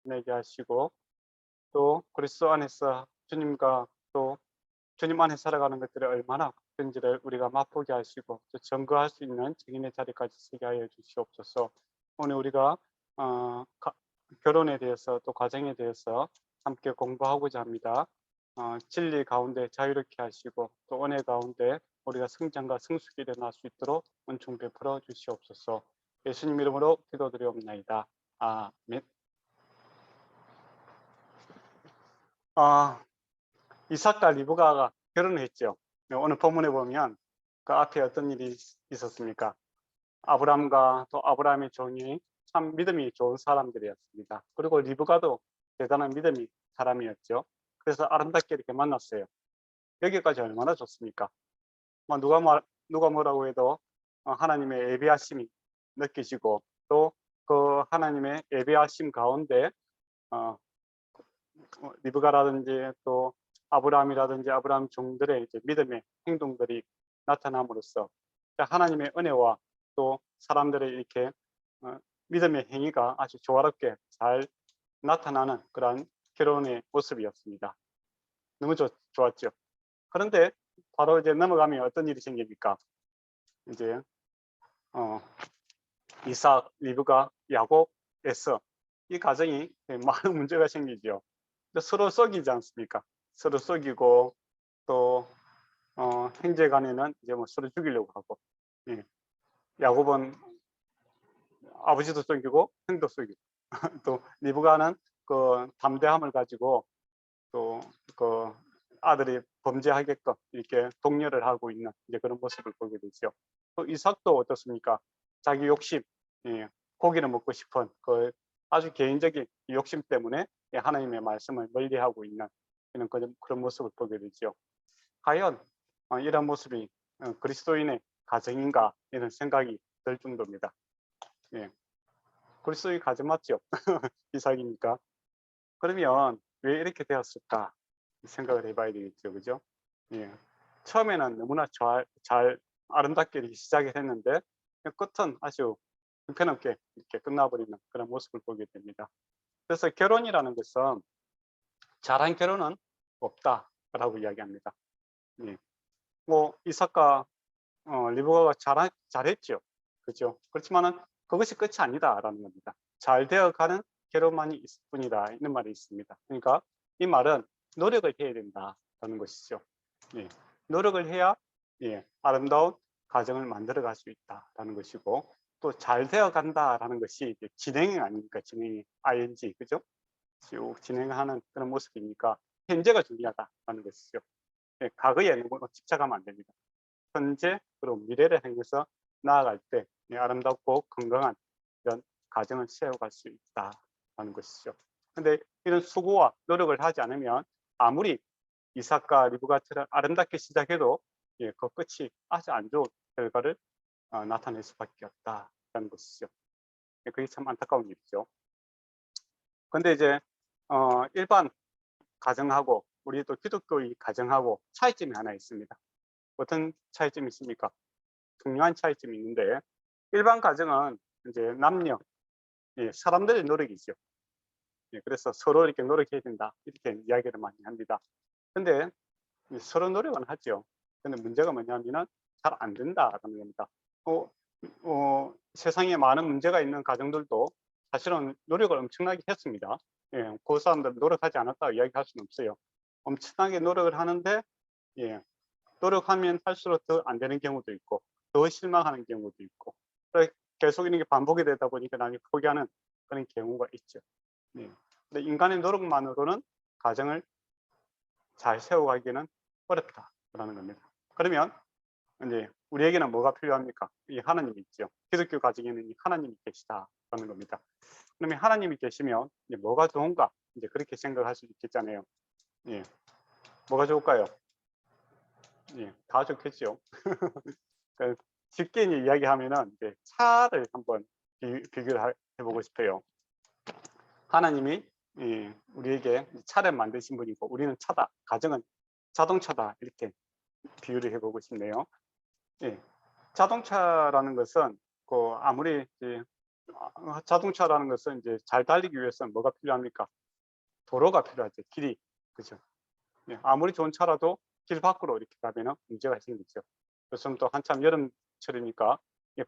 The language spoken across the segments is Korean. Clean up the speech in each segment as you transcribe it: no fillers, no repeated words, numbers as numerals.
지내게 하시고 또 그리스도 안에서 주님과 또 주님 안에 살아가는 것들이 얼마나 큰지를 우리가 맛보게 하시고 또 증거할 수 있는 증인의 자리까지 서게 하여 주시옵소서. 오늘 우리가 결혼에 대해서 또 가정에 대해서 함께 공부하고자 합니다. 진리 가운데 자유롭게 하시고 또 은혜 가운데 우리가 성장과 성숙이 일어날 수 있도록 은총 베풀어 주시옵소서. 예수님 이름으로 기도드리옵나이다. 아멘. 이삭과 리브가가 결혼을 했죠. 오늘 본문에 보면 그 앞에 어떤 일이 있었습니까? 아브람과 또 아브라함의 종이 참 믿음이 좋은 사람들이었습니다. 그리고 리브가도 대단한 믿음이 사람이었죠. 그래서 아름답게 이렇게 만났어요. 여기까지 얼마나 좋습니까? 누가 뭐라고 해도 하나님의 예비하심이 느껴지고 또 그 하나님의 예비하심 가운데 리브가라든지 또 아브라함이라든지 아브라함 종들의 이제 믿음의 행동들이 나타남으로써 하나님의 은혜와 또 사람들의 이렇게 믿음의 행위가 아주 조화롭게 잘 나타나는 그런 결혼의 모습이었습니다. 너무 좋았죠. 그런데 바로 이제 넘어가면 어떤 일이 생깁니까? 이제 이삭, 리브가, 야곱, 에서 이 가정이 많은 문제가 생기죠. 서로 속이지 않습니까? 서로 속이고 또 형제간에는 이제 뭐 서로 죽이려고 하고, 예. 야곱은 아버지도 속이고 형도 속이고 또 리브가는 그 담대함을 가지고 또 그 아들이 범죄하게끔 이렇게 독려를 하고 있는 이제 그런 모습을 보게 되죠. 또 이삭도 어떻습니까? 자기 욕심, 예, 고기를 먹고 싶은 그 아주 개인적인 욕심 때문에 하나님의 말씀을 멀리하고 있는 그런 모습을 보게 되죠. 과연 이런 모습이 그리스도인의 가정인가 이런 생각이 들 정도입니다. 예. 그리스도의 가정 맞죠? 이삭이니까. 그러면 왜 이렇게 되었을까 생각을 해봐야 되겠죠, 그죠? 예. 처음에는 너무나 잘 아름답게 이렇게 시작을 했는데 끝은 아주 형편없게 이렇게 끝나버리는 그런 모습을 보게 됩니다. 그래서 결혼이라는 것은 잘한 결혼은 없다라고 이야기합니다. 예. 뭐 이삭과 리브가가 잘했죠, 그죠? 그렇지만은 그것이 끝이 아니다라는 겁니다. 잘 되어가는 결혼만이 있을 뿐이다 이런 말이 있습니다. 그러니까 이 말은 노력을 해야 된다라는 것이죠. 예. 노력을 해야 아름다운 가정을 만들어갈 수 있다라는 것이고 또 잘 되어간다라는 것이 진행이 아닙니까? 진행이 ing 그죠? 쭉 진행하는 그런 모습이니까 현재가 중요하다라는 것이죠. 예. 과거에 너무 집착하면 안 됩니다. 현재 그리고 미래를 향해서 나아갈 때 아름답고 건강한 이런 가정을 세워갈 수 있다는 것이죠. 근데 이런 수고와 노력을 하지 않으면 아무리 이삭과 리브가처럼 아름답게 시작해도 그 끝이 아주 안 좋은 결과를 나타낼 수밖에 없다는 것이죠. 그게 참 안타까운 일이죠. 근데 이제 일반 가정하고 우리 또 기독교의 가정하고 차이점이 하나 있습니다. 어떤 차이점이 있습니까? 중요한 차이점이 있는데 일반 가정은 이제 남녀 사람들의 노력이죠. 그래서 서로 이렇게 노력해야 된다 이렇게 이야기를 많이 합니다. 근데 서로 노력은 하죠. 근데 문제가 뭐냐면은 잘 안 된다라는 겁니다. 세상에 많은 문제가 있는 가정들도 사실은 노력을 엄청나게 했습니다. 그 사람들 노력하지 않았다 이야기할 수는 없어요. 엄청나게 노력을 하는데 노력하면 할수록 더 안 되는 경우도 있고 더 실망하는 경우도 있고 계속 이런 게 반복이 되다 보니까 나중에 포기하는 그런 경우가 있죠. 근데 인간의 노력만으로는 가정을 잘 세워가기는 어렵다라는 겁니다. 그러면 이제 우리에게는 뭐가 필요합니까? 이 하나님이 있죠. 기독교 가정에는 이 하나님이 계시다라는 겁니다. 그러면 하나님이 계시면 이제 뭐가 좋은가? 이제 그렇게 생각할 수 있겠잖아요. 뭐가 좋을까요? 다 좋겠죠. 쉽게 이야기하면은 이제 차를 한번 비교를 해보고 싶어요. 하나님이 우리에게 차를 만드신 분이고 우리는 차다, 가정은 자동차다 이렇게 비유를 해보고 싶네요. 자동차라는 것은 아무리 자동차라는 것은 이제 잘 달리기 위해서는 뭐가 필요합니까? 도로가 필요하죠. 길이. 그죠? 예, 아무리 좋은 차라도 길 밖으로 이렇게 가면은 문제가 생기죠. 요즘 또 한참 여름철이니까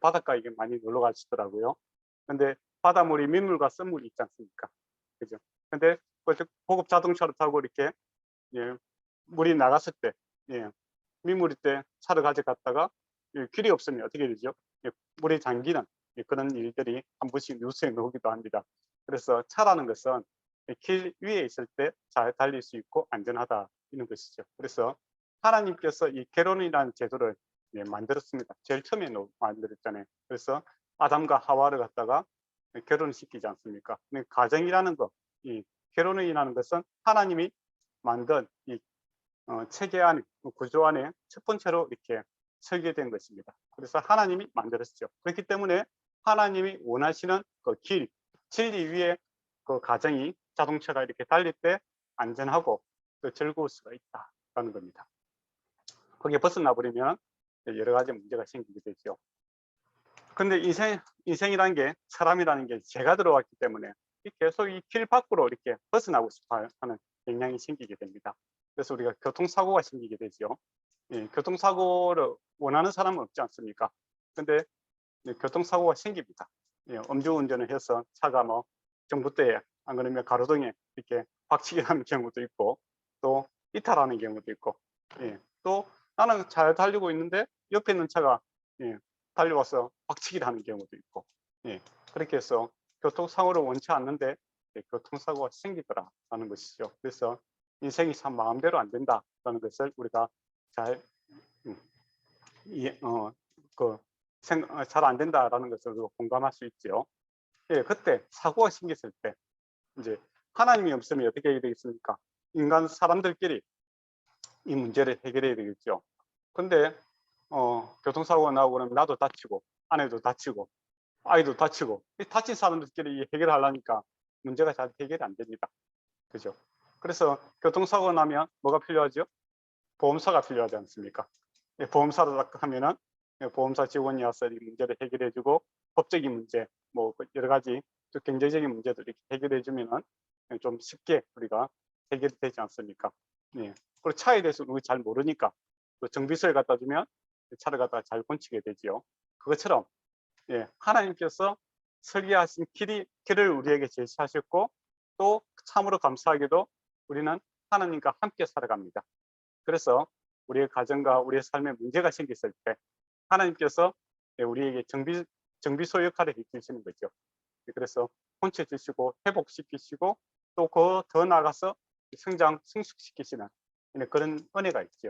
바닷가에 많이 놀러 가시더라고요. 근데 바닷물이 민물과 썰물이 있지 않습니까? 그죠? 근데 고급 자동차를 타고 이렇게 예, 물이 나갔을 때, 예, 민물일 때 차를 가져갔다가 길이 없으면 어떻게 되죠? 물에 잠기는 그런 일들이 한 번씩 뉴스에 나오기도 합니다. 그래서 차라는 것은 길 위에 있을 때 잘 달릴 수 있고 안전하다 이런 것이죠. 그래서 하나님께서 이 결혼이라는 제도를 만들었습니다. 제일 처음에 만들었잖아요. 그래서 아담과 하와를 갖다가 결혼을 시키지 않습니까? 근데 가정이라는 것, 이 결혼이라는 것은 하나님이 만든 이 체계 안에, 구조 안에 첫 번째로 이렇게 설계된 것입니다. 그래서 하나님이 만들었죠. 그렇기 때문에 하나님이 원하시는 그 길, 진리 위에 그 가정이 자동차가 이렇게 달릴 때 안전하고 또 즐거울 수가 있다라는 겁니다. 거기에 벗어나 버리면 여러 가지 문제가 생기게 되죠. 근데 인생이라는 게, 사람이라는 게 죄가 들어왔기 때문에 계속 이 길 밖으로 이렇게 벗어나고 싶어 하는 경향이 생기게 됩니다. 그래서 우리가 교통사고가 생기게 되죠. 예, 교통사고를 원하는 사람은 없지 않습니까? 근데 교통사고가 생깁니다. 예, 음주운전을 해서 차가 뭐 정부대에, 안 그러면 가로등에 이렇게 박치기 하는 경우도 있고, 또 이탈하는 경우도 있고, 예, 또 나는 잘 달리고 있는데 옆에 있는 차가 예, 달려와서 박치기를 하는 경우도 있고, 예, 그렇게 해서 교통사고를 원치 않는데 교통사고가 생기더라라는 것이죠. 그래서 인생이 참 마음대로 안 된다라는 것을 우리가 잘 잘 안 된다라는 것을 공감할 수 있죠. 예, 그때 사고가 생겼을 때 이제 하나님이 없으면 어떻게 해야 되겠습니까? 인간 사람들끼리 이 문제를 해결해야 되겠죠. 근데 교통사고가 나고 그러면 나도 다치고 아내도 다치고 아이도 다치고 다친 사람들끼리 해결하려니까 문제가 잘 해결이 안 됩니다. 그죠? 그래서 교통사고가 나면 뭐가 필요하죠? 보험사가 필요하지 않습니까? 보험사를 하면은 보험사 직원이 와서 이 문제를 해결해주고 법적인 문제, 뭐 여러 가지 또 경제적인 문제도 이렇게 해결해주면은 좀 쉽게 우리가 해결이 되지 않습니까? 예. 그리고 차에 대해서 우리 잘 모르니까 또 정비소에 갖다 주면 차를 갖다 잘 고치게 되지요. 그것처럼 예, 하나님께서 설계하신 길을 우리에게 제시하셨고 또 참으로 감사하게도 우리는 하나님과 함께 살아갑니다. 그래서 우리의 가정과 우리의 삶에 문제가 생겼을 때 하나님께서 우리에게 정비소 역할을 해주시는 거죠. 그래서 고쳐주시고 회복시키시고 또 그 더 나아가서 성숙시키시는 그런 은혜가 있죠.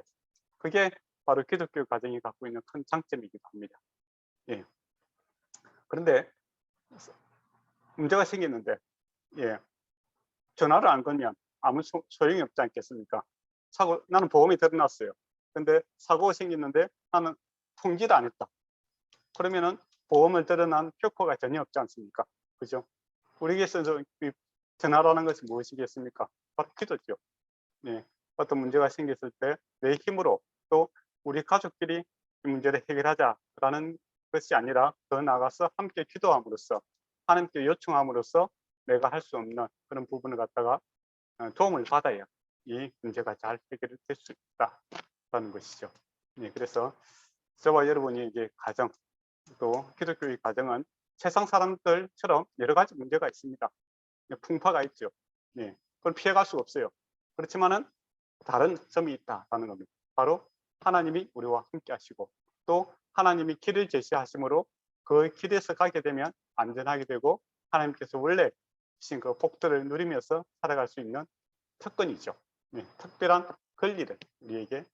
그게 바로 기독교 가정이 갖고 있는 큰 장점이기도 합니다. 예. 그런데 문제가 생기는데 예, 전화를 안 걸면 아무 소용이 없지 않겠습니까? 나는 보험이 들어놨어요. 근데 사고가 생겼는데 나는 통지를 안 했다. 그러면은 보험을 들어난 표코가 전혀 없지 않습니까? 그죠? 우리에게서 전화라는 것이 무엇이겠습니까? 바로 기도죠. 네. 어떤 문제가 생겼을 때 내 힘으로 또 우리 가족끼리 이 문제를 해결하자라는 것이 아니라 더 나아가서 함께 기도함으로써 하나님께 요청함으로써 내가 할 수 없는 그런 부분을 갖다가 도움을 받아야 이 문제가 잘 해결될 수 있다라는 것이죠. 네, 그래서 저와 여러분이 이제 가정 또 기독교의 가정은 세상 사람들처럼 여러 가지 문제가 있습니다. 풍파가 있죠. 네, 그걸 피해갈 수가 없어요. 그렇지만은 다른 점이 있다라는 겁니다. 바로 하나님이 우리와 함께 하시고 또 하나님이 길을 제시하심으로 그 길에서 가게 되면 안전하게 되고 하나님께서 원래 주신 그 복들을 누리면서 살아갈 수 있는 특권이죠. 네, 특별한 권리를 우리에게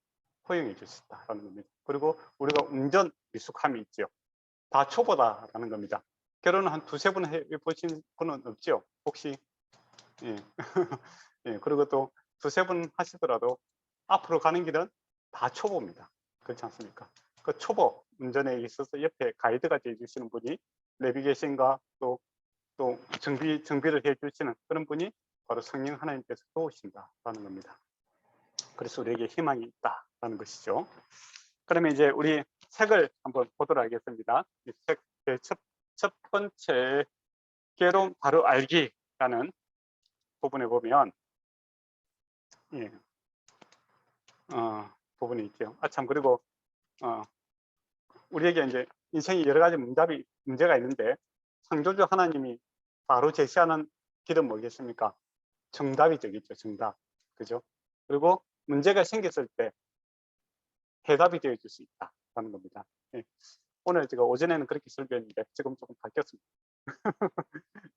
허용해 주셨다라는 겁니다. 그리고 우리가 운전 미숙함이 있죠. 다 초보다라는 겁니다. 결혼을 한 두세 번 해보신 분은 없죠? 혹시? 예. 예, 그리고 또 두세 번 하시더라도 앞으로 가는 길은 다 초보입니다. 그렇지 않습니까? 그 초보 운전에 있어서 옆에 가이드가 되어주시는 분이 내비게이션과 또 정비를 해주시는 그런 분이 바로 성령 하나님께서 도우신다라는 겁니다. 그래서 우리에게 희망이 있다라는 것이죠. 그러면 이제 우리 책을 한번 보도록 하겠습니다. 이 책 첫 첫 번째 괴로움 바로 알기라는 부분에 보면 예, 부분이 있죠. 참 그리고 우리에게 이제 인생이 여러 가지 문제가 있는데 창조주 하나님이 바로 제시하는 길은 뭐겠습니까? 정답이 되겠죠. 정답. 그죠? 그리고 문제가 생겼을 때 해답이 되어 줄 수 있다라는 겁니다. 예. 오늘 제가 오전에는 그렇게 설교했는데 지금 조금 바뀌었습니다.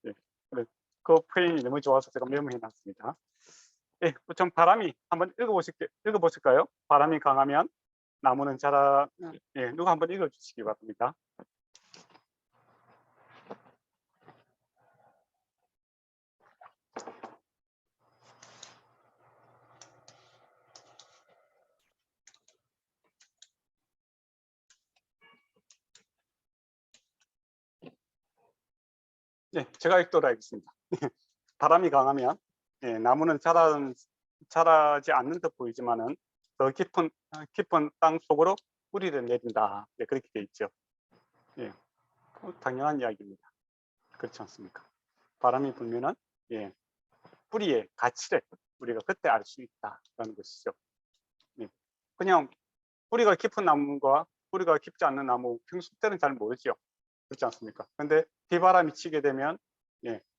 예. 그 표현이 너무 좋아서 제가 메모해 놨습니다. 예, 좀 바람이 한번 읽어보실까요? 바람이 강하면 나무는 자라. 예, 누가 한번 읽어주시기 바랍니다. 네, 제가 읽도록 하겠습니다. 바람이 강하면 나무는 자라지 않는 듯 보이지만은 더 깊은 땅 속으로 뿌리를 내린다. 네, 그렇게 돼 있죠. 예, 당연한 이야기입니다. 그렇지 않습니까? 바람이 불면은 뿌리의 가치를 우리가 그때 알 수 있다라는 것이죠. 예, 그냥 뿌리가 깊은 나무과 뿌리가 깊지 않는 나무 평소 때는 잘 모르죠. 그렇지 않습니까? 근데 비바람이 치게 되면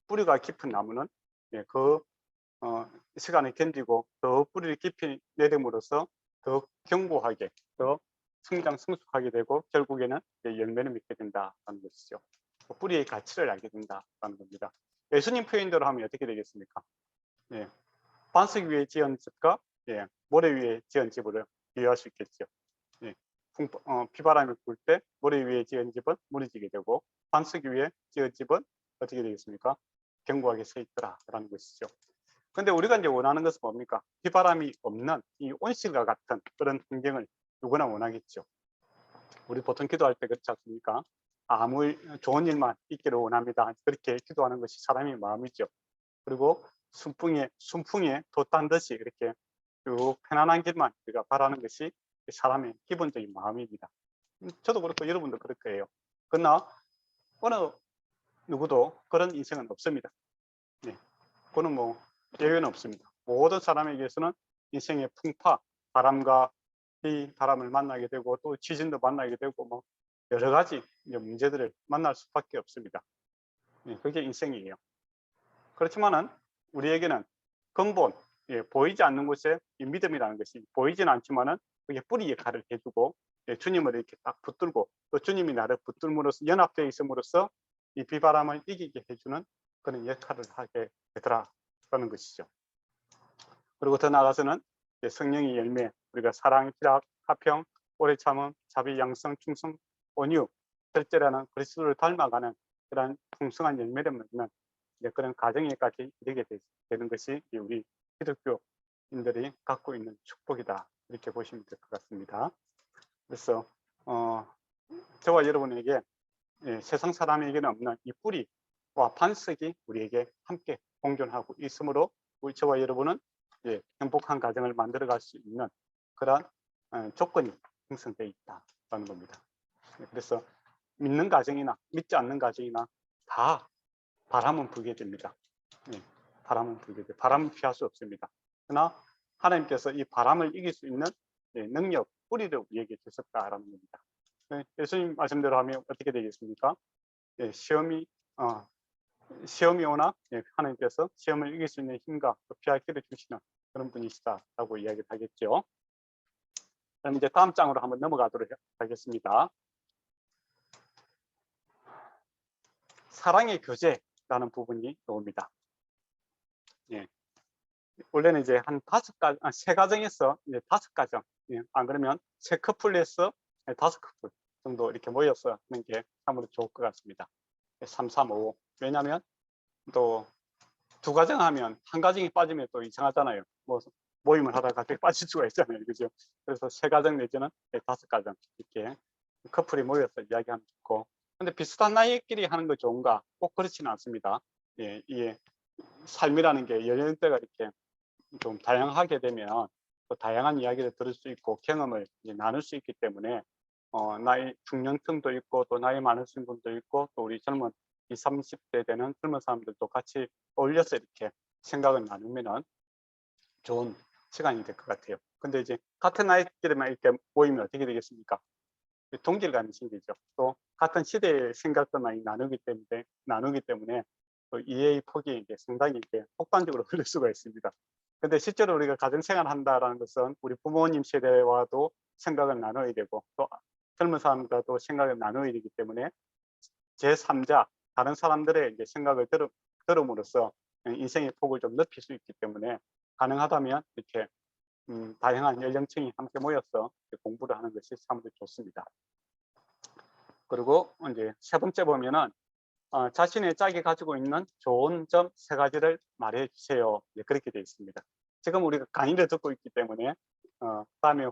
뿌리가 깊은 나무는 그 시간을 견디고 더 뿌리를 깊이 내림으로써 더 견고하게 더 성숙하게 되고 결국에는 열매를 맺게 된다는 것이죠. 뿌리의 가치를 알게 된다는 겁니다. 예수님 표현대로 하면 어떻게 되겠습니까? 반석 위에 지은 집과 모래 위에 지은 집을 비교할 수 있겠죠. 비바람이 불 때 모래 위에 지은 집은 무너지게 되고 반석 위에 지은 집은 어떻게 되겠습니까? 견고하게 서 있더라라는 것이죠. 근데 우리가 이제 원하는 것은 뭡니까? 비바람이 없는 이 온실과 같은 그런 환경을 누구나 원하겠죠. 우리 보통 기도할 때 그렇지 않습니까? 아무 좋은 일만 있기를 원합니다. 그렇게 기도하는 것이 사람의 마음이죠. 그리고 순풍에 돛단 듯이 이렇게 쭉 편안한 길만 우리가 바라는 것이 사람의 기본적인 마음입니다. 저도 그렇고 여러분도 그럴 거예요. 그러나 어느 누구도 그런 인생은 없습니다. 그거는 뭐 예외는 없습니다. 모든 사람에게서는 인생의 풍파, 바람과 바람을 만나게 되고 또 지진도 만나게 되고 뭐 여러 가지 문제들을 만날 수밖에 없습니다. 그게 인생이에요. 그렇지만은 우리에게는 근본, 보이지 않는 곳에 이 믿음이라는 것이 보이지는 않지만은 그게 뿌리 역할을 해주고 주님을 이렇게 딱 붙들고 또 주님이 나를 붙들므로써 연합되어 있음으로써 이 비바람을 이기게 해주는 그런 역할을 하게 되더라라는 것이죠. 그리고 더 나아가서는 성령의 열매, 우리가 사랑, 희락, 화평, 오래 참음, 자비, 양성, 충성, 온유, 절제라는 그리스도를 닮아가는 그런 풍성한 열매를 맺는 그런 가정에까지 이르게 되는 것이 우리 기독교인들이 갖고 있는 축복이다, 이렇게 보시면 될 것 같습니다. 그래서 저와 여러분에게 세상 사람에게는 없는 이 뿌리와 반석이 우리에게 함께 공존하고 있으므로 우리 저와 여러분은 행복한 가정을 만들어갈 수 있는 그런 조건이 형성되어 있다는 겁니다. 그래서 믿는 가정이나 믿지 않는 가정이나 다 바람은 불게 됩니다. 바람은 불게 돼요. 바람은 피할 수 없습니다. 그러나 하나님께서 이 바람을 이길 수 있는 능력, 뿌리를 우리에게 주셨다라는 겁니다. 예수님 말씀대로 하면 어떻게 되겠습니까? 시험이 오나 하나님께서 시험을 이길 수 있는 힘과 피할 길을 주시는 그런 분이시다라고 이야기를 하겠죠. 그럼 이제 다음 장으로 한번 넘어가도록 하겠습니다. 사랑의 교제라는 부분이 나옵니다. 원래는 이제 한 세 가정에서 이제 5가정, 안 그러면 세 커플에서 5커플 정도 이렇게 모여서 하는 게 아무래도 좋을 것 같습니다. 3, 3, 5. 왜냐하면 또 2가정 하면 한 가정이 빠지면 또 이상하잖아요. 뭐 모임을 하다가 갑자기 빠질 수가 있잖아요. 그죠? 그래서 3가정 내지는 5가정 이렇게 커플이 모여서 이야기하면 좋고. 근데 비슷한 나이끼리 하는 거 좋은가? 꼭 그렇지는 않습니다. 이게 삶이라는 게 연령대가 이렇게 좀 다양하게 되면 또 다양한 이야기를 들을 수 있고 경험을 나눌 수 있기 때문에 나이 중년층도 있고 또 나이 많으신 분도 있고 또 우리 젊은 20, 30대 되는 젊은 사람들도 같이 어울려서 이렇게 생각을 나누면은 좋은 시간이 될 것 같아요. 근데 이제 같은 나이끼리만 이렇게 모이면 어떻게 되겠습니까? 동질감이 생기죠. 또 같은 시대의 생각도 많이 나누기 때문에 또 이해의 폭이 이제 상당히 이렇게 폭발적으로 흘릴 수가 있습니다. 근데 실제로 우리가 가정생활 한다라는 것은 우리 부모님 세대와도 생각을 나눠야 되고 또 젊은 사람들과도 생각을 나눠야 되기 때문에 제3자 다른 사람들의 이제 생각을 들음으로써 인생의 폭을 좀 넓힐 수 있기 때문에 가능하다면 이렇게 다양한 연령층이 함께 모여서 공부를 하는 것이 참 좋습니다. 그리고 이제 세 번째 보면은 자신의 짝이 가지고 있는 좋은 점 3가지를 말해 주세요. 그렇게 되어 있습니다. 지금 우리가 강의를 듣고 있기 때문에 다음에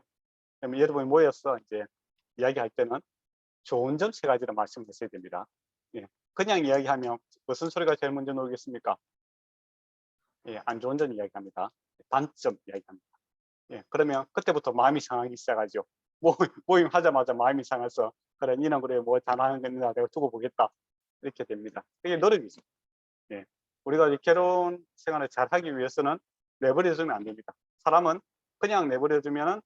여러분이 모여서 이제 이야기할 때는 좋은 점 3가지를 말씀하셔야 됩니다. 예, 그냥 이야기하면 무슨 소리가 제일 먼저 나오겠습니까? 예, 안 좋은 점 이야기합니다. 단점 이야기합니다. 예, 그러면 그때부터 마음이 상하기 시작하죠. 모임 하자마자 마음이 상해서 그래 니는 그래 뭐 잘하는 거냐 내가 두고 보겠다 이렇게 됩니다. 그게 노력이죠. 예, 우리가 결혼 생활을 잘 하기 위해서는 내버려 두면 안 됩니다. 사람은 그냥 내버려 두면은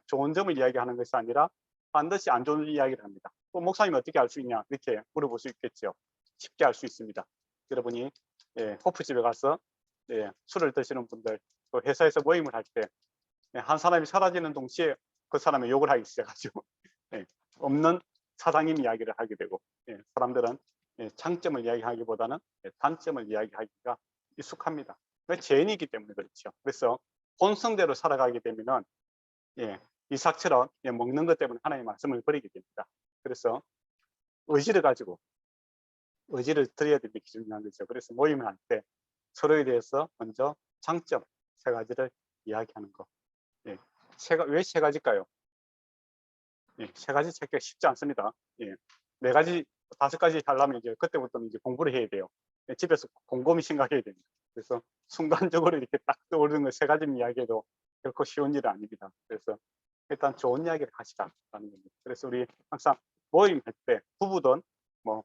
좋은 점을 이야기하는 것이 아니라 반드시 안 좋은 이야기를 합니다. 목사님 어떻게 알 수 있냐 이렇게 물어볼 수 있겠죠. 쉽게 알 수 있습니다. 여러분이 호프집에 가서 술을 드시는 분들 또 회사에서 모임을 할 때 한 사람이 사라지는 동시에 그 사람의 욕을 하기 시작하죠. 없는 사장님 이야기를 하게 되고 사람들은 장점을 이야기하기보다는 단점을 이야기하기가 익숙합니다. 죄인이기 때문에 그렇죠. 그래서 본성대로 살아가게 되면은 이삭처럼 먹는 것 때문에 하나님의 말씀을 버리게 됩니다. 그래서 의지를 가지고 의지를 드려야 되는 게 중요한 거죠. 그래서 모임을 할 때 서로에 대해서 먼저 장점 3가지를 이야기하는 거. 왜 3가지일까요? 3가지 찾기가 쉽지 않습니다. 4가지, 5가지 하려면 이제 그때부터는 이제 공부를 해야 돼요. 집에서 곰곰이 생각해야 됩니다. 그래서 순간적으로 이렇게 딱 떠오르는 거 3가지 이야기해도 결코 쉬운 일은 아닙니다. 그래서 일단 좋은 이야기를 하시자라는 겁니다. 그래서 우리 항상 모임할 때 부부든 뭐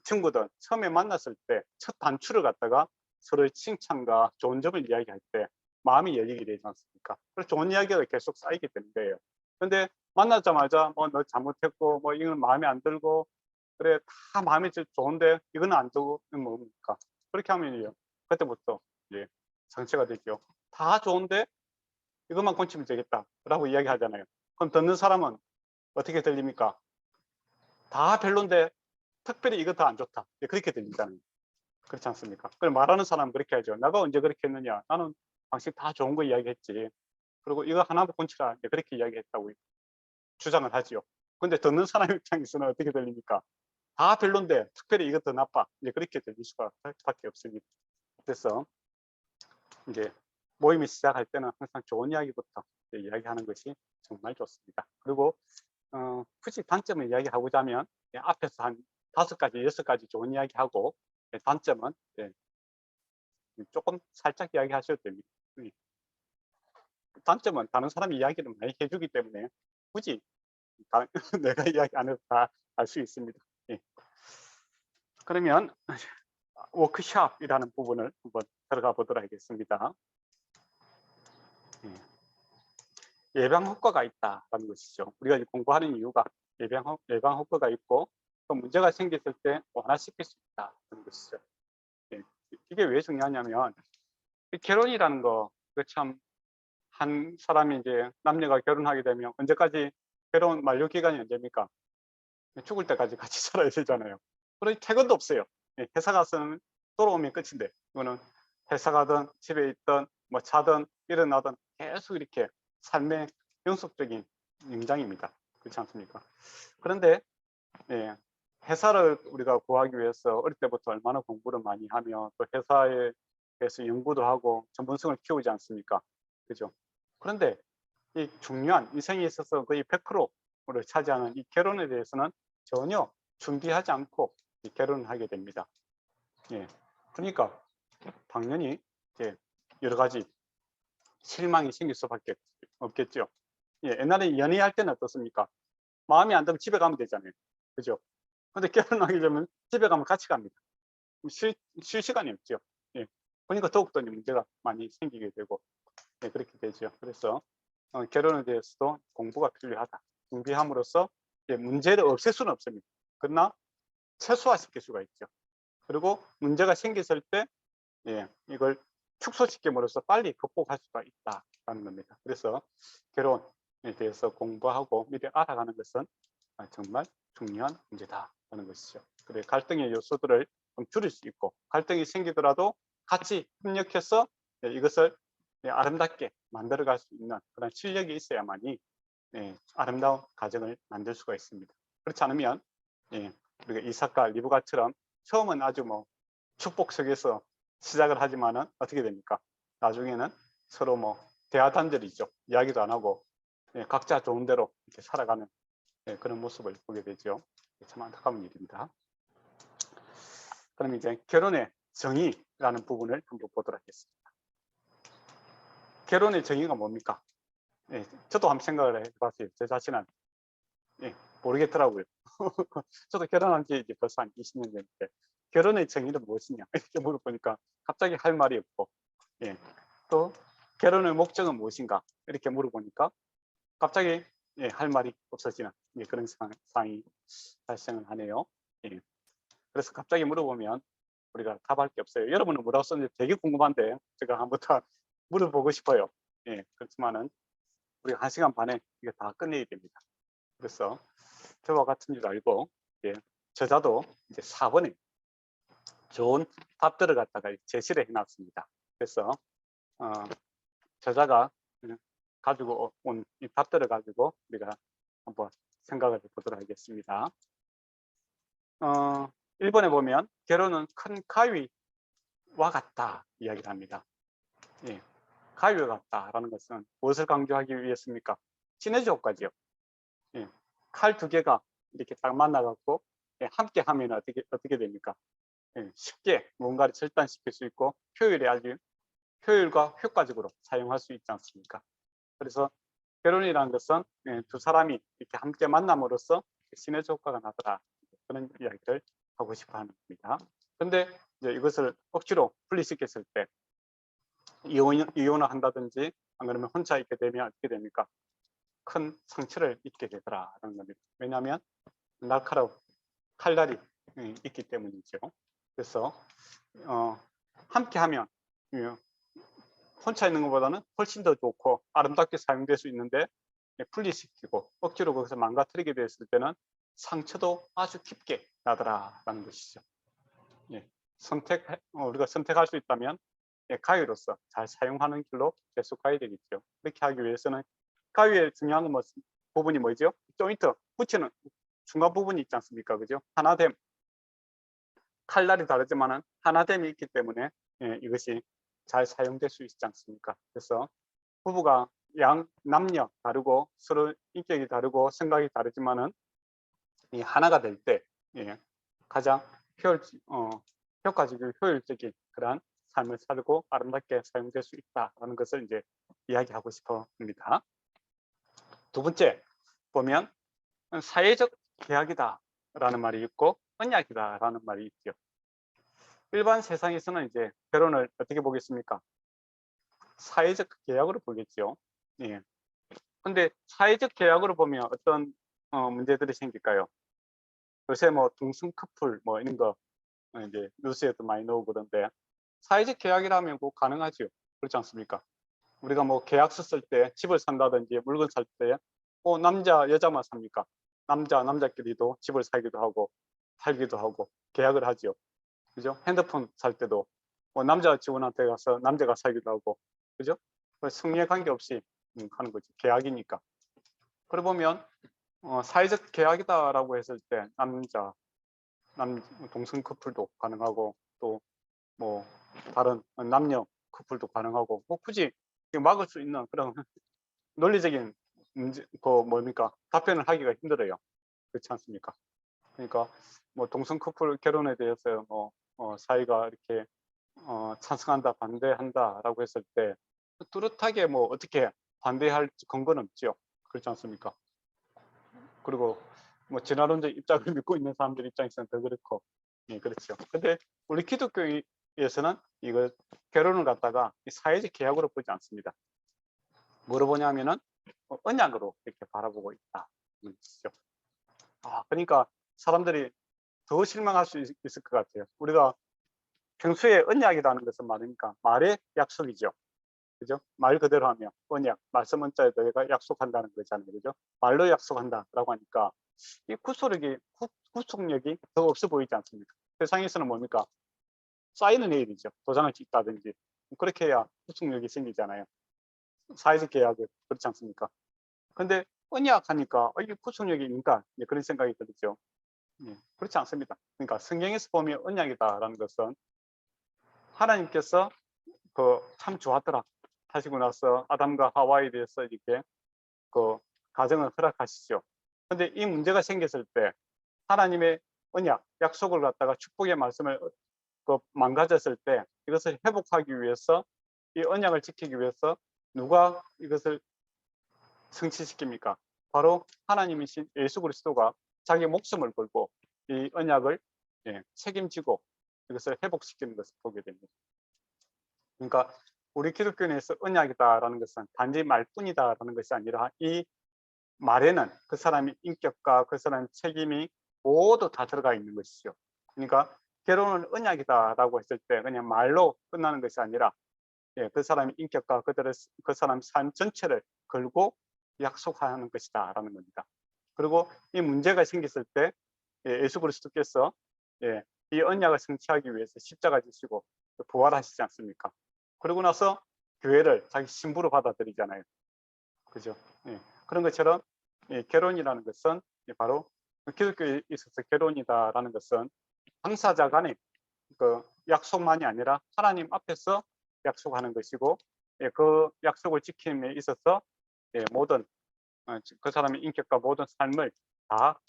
친구든 처음에 만났을 때 첫 단추를 갖다가 서로의 칭찬과 좋은 점을 이야기할 때 마음이 열리게 되지 않습니까? 그래서 좋은 이야기가 계속 쌓이게 되는 거예요. 근데 만나자마자 뭐 너 잘못했고 뭐 이건 마음에 안 들고 그래 다 마음에 좋은데 이거는 안 들고 뭡니까? 그렇게 하면요 그때부터 이제 상처가 되죠. 다 좋은데 이것만 고치면 되겠다라고 이야기하잖아요. 그럼 듣는 사람은 어떻게 들립니까? 다 별론데 특별히 이거 더 안 좋다. 그렇게 들리잖아요. 그렇지 않습니까? 그럼 말하는 사람은 그렇게 하죠. 내가 언제 그렇게 했느냐? 나는 당신 다 좋은 거 이야기했지. 그리고 이거 하나만 고치라. 그렇게 이야기했다고 주장을 하지요. 근데 듣는 사람 입장에서는 어떻게 들립니까? 다 별론데 특별히 이거 더 나빠. 그렇게 들릴 수밖에 없습니다. 그래서 이제 모임이 시작할 때는 항상 좋은 이야기부터 이야기하는 것이 정말 좋습니다. 그리고 굳이 단점을 이야기하고자 하면 앞에서 한 5가지, 6가지 좋은 이야기하고 단점은 조금 살짝 이야기하셔도 됩니다. 단점은 다른 사람이 이야기를 많이 해주기 때문에 굳이 내가 이야기 안 해도 다 알 수 있습니다. 그러면 워크숍이라는 부분을 한번 들어가 보도록 하겠습니다. 예방 효과가 있다는 것이죠. 우리가 공부하는 이유가 예방 효과가 있고 또 문제가 생겼을 때 완화시킬 수 있다는 것이죠. 이게 왜 중요하냐면 결혼이라는 거 참 한 사람이 이제 남녀가 결혼하게 되면 언제까지 결혼 만료 기간이 언제입니까? 죽을 때까지 같이 살아야 되잖아요. 그러니 퇴근도 없어요. 회사 가서는 돌아오면 끝인데 이거는 회사 가든 집에 있든 뭐 자든 일어나든 계속 이렇게 삶의 연속적인 연장입니다. 그렇지 않습니까? 그런데 회사를 우리가 구하기 위해서 어릴 때부터 얼마나 공부를 많이 하며 또 회사에서 연구도 하고 전문성을 키우지 않습니까? 그죠? 그런데 이 중요한 인생에 있어서 거의 100%를 차지하는 이 결혼에 대해서는 전혀 준비하지 않고 결혼을 하게 됩니다. 그러니까 당연히 여러 가지 실망이 생길 수밖에 없겠죠. 옛날에 연애할 때는 어떻습니까? 마음이 안 들면 집에 가면 되잖아요. 그죠? 근데 결혼하게 되면 집에 가면 같이 갑니다. 쉴 시간이 없죠. 예. 그러니까 더욱더 문제가 많이 생기게 되고, 예, 그렇게 되죠. 그래서 결혼에 대해서도 공부가 필요하다. 준비함으로써 문제를 없앨 수는 없습니다. 그러나 최소화시킬 수가 있죠. 그리고 문제가 생겼을 때 이걸 축소시킴으로써 빨리 극복할 수가 있다라는 겁니다. 그래서 결혼에 대해서 공부하고 미리 알아가는 것은 정말 중요한 문제다라는 것이죠. 그래 갈등의 요소들을 좀 줄일 수 있고, 갈등이 생기더라도 같이 협력해서 이것을 아름답게 만들어갈 수 있는 그런 실력이 있어야만이 아름다운 가정을 만들 수가 있습니다. 그렇지 않으면 우리가 이삭과 리브가처럼 처음은 아주 뭐 축복 속에서 시작을 하지만은 어떻게 됩니까? 나중에는 서로 뭐 대화단절이죠. 이야기도 안 하고 각자 좋은 대로 이렇게 살아가는 그런 모습을 보게 되죠. 참 안타까운 일입니다. 그럼 이제 결혼의 정의라는 부분을 한번 보도록 하겠습니다. 결혼의 정의가 뭡니까? 저도 한번 생각을 해봤어요. 제 자신은 모르겠더라고요. 저도 결혼한 지 이제 벌써 한 20년 됐는데 결혼의 정의는 무엇이냐 이렇게 물어보니까 갑자기 할 말이 없고, 또 결혼의 목적은 무엇인가 이렇게 물어보니까 갑자기 할 말이 없어지는 그런 상황이 발생을 하네요. 그래서 갑자기 물어보면 우리가 답할 게 없어요. 여러분은 뭐라고 썼는지 되게 궁금한데 제가 한번 다 물어보고 싶어요. 그렇지만은 우리가 1시간 반에 이게 다 끝내야 됩니다. 그래서 저와 같은 줄 알고 저자도 이제 4번에 좋은 답들을 갖다가 제시를 해놨습니다. 그래서 저자가 가지고 온 이 답들을 가지고 우리가 한번 생각을 해보도록 하겠습니다. 1번에 보면 결혼은 큰 가위와 같다 이야기를 합니다. 가위와 같다라는 것은 무엇을 강조하기 위해서입니까? 시너지 효과죠. 칼 두 개가 이렇게 딱 만나갖고 함께 하면 어떻게 됩니까? 쉽게 뭔가를 절단시킬 수 있고 효율과 효과적으로 사용할 수 있지 않습니까? 그래서 결혼이라는 것은 두 사람이 이렇게 함께 만남으로써 시너지 효과가 나더라, 그런 이야기를 하고 싶어 하는 겁니다. 그런데 이제 이것을 억지로 분리시켰을 때 이혼을 한다든지 안 그러면 혼자 있게 되면 어떻게 됩니까? 큰 상처를 입게 되더라라는 겁니다. 왜냐하면 날카로운 칼날이 있기 때문이죠. 그래서 함께하면 혼자 있는 것보다는 훨씬 더 좋고 아름답게 사용될 수 있는데 분리시키고 억지로 거기서 망가뜨리게 됐을 때는 상처도 아주 깊게 나더라라는 것이죠. 우리가 선택할 수 있다면 가위로서 잘 사용하는 길로 계속 가야 되겠죠. 그렇게 하기 위해서는 가위의 중요한 부분이 뭐죠? 조인트, 붙이는 중간 부분이 있지 않습니까? 그죠? 하나됨, 칼날이 다르지만은 하나됨이 있기 때문에 이것이 잘 사용될 수 있지 않습니까? 그래서 부부가 남녀 다르고 서로 인격이 다르고 생각이 다르지만은 이 하나가 될 때 가장 효과적이고 효율적인 그러한 삶을 살고 아름답게 사용될 수 있다라는 것을 이제 이야기하고 싶어 합니다. 두 번째 보면 사회적 계약이다라는 말이 있고 언약이다라는 말이 있죠. 일반 세상에서는 이제 결혼을 어떻게 보겠습니까? 사회적 계약으로 보겠죠. 근데 사회적 계약으로 보면 어떤 문제들이 생길까요? 요새 뭐 동성 커플 뭐 이런 거 이제 뉴스에도 많이 나오고 그런데 사회적 계약이라면 꼭 가능하죠. 그렇지 않습니까? 우리가 뭐 계약서 쓸 때 집을 산다든지 물건 살 때 남자 여자만 삽니까? 남자끼리도 집을 사기도 하고 팔기도 하고 계약을 하죠. 그죠? 핸드폰 살 때도 남자 직원한테 가서 남자가 사기도 하고, 그죠? 성에 관계없이 하는 거지. 계약이니까. 그러고 보면 사회적 계약이다라고 했을 때 동성 커플도 가능하고 또 뭐 다른 남녀 커플도 가능하고 굳이 막을 수 있는 그런 논리적인 문제 뭡니까? 답변을 하기가 힘들어요. 그렇지 않습니까? 그러니까 뭐 동성 커플 결혼에 대해서 사회가 이렇게 찬성한다 반대한다라고 했을 때 뚜렷하게 뭐 어떻게 반대할 근거는 없죠. 그렇지 않습니까? 그리고 뭐 진화론적 입장을 믿고 있는 사람들 입장에서는 더 그렇고, 예, 그렇죠. 근데 우리 기독교에서는 이거 결혼을 갖다가 사회적 계약으로 보지 않습니다. 뭐로 보냐면은 언약으로 이렇게 바라보고 있다. 그렇죠. 그러니까 사람들이 더 실망할 수 있을 것 같아요. 우리가 평소에 언약이라는 것은 말이니까 말의 약속이죠. 그죠? 말 그대로 하면 언약, 말씀 원자에 너희가 약속한다는 거잖아요. 그죠? 말로 약속한다라고 하니까 이 구속력이 더 없어 보이지 않습니까? 세상에서는 뭡니까? 사인은 해야 되죠. 도장을 찍다든지. 그렇게 해야 구속력이 생기잖아요. 사회적 계약을. 그렇지 않습니까? 근데 언약 하니까 이게 구속력이 있는가? 그런 생각이 들죠. 그렇지 않습니다. 그러니까 성경에서 보면 언약이다라는 것은 하나님께서 참 좋았더라 하시고 나서 아담과 하와에 대해서 이렇게 그 가정을 허락하시죠. 근데 이 문제가 생겼을 때 하나님의 언약, 약속을 갖다가 축복의 말씀을 망가졌을 때 이것을 회복하기 위해서 이 언약을 지키기 위해서 누가 이것을 성취시킵니까? 바로 하나님이신 예수 그리스도가 자기 목숨을 걸고 이 언약을 책임지고 이것을 회복시키는 것을 보게 됩니다. 그러니까 우리 기독교인에서 언약이다라는 것은 단지 말뿐이다라는 것이 아니라 이 말에는 그 사람의 인격과 그 사람의 책임이 모두 다 들어가 있는 것이죠. 그러니까 결혼은 언약이다라고 했을 때 그냥 말로 끝나는 것이 아니라 그 사람의 인격과 그 사람 삶 전체를 걸고 약속하는 것이다라는 겁니다. 그리고 이 문제가 생겼을 때 예수 그리스도께서 이 언약을 성취하기 위해서 십자가 지시고 부활하시지 않습니까? 그러고 나서 교회를 자기 신부로 받아들이잖아요. 그죠? 그런 것처럼 결혼이라는 것은 바로 기독교에 있어서 결혼이다라는 것은 당사자 간의 그 약속만이 아니라 하나님 앞에서 약속하는 것이고 그 약속을 지킴에 있어서 모든 그 사람의 인격과 모든 삶을 다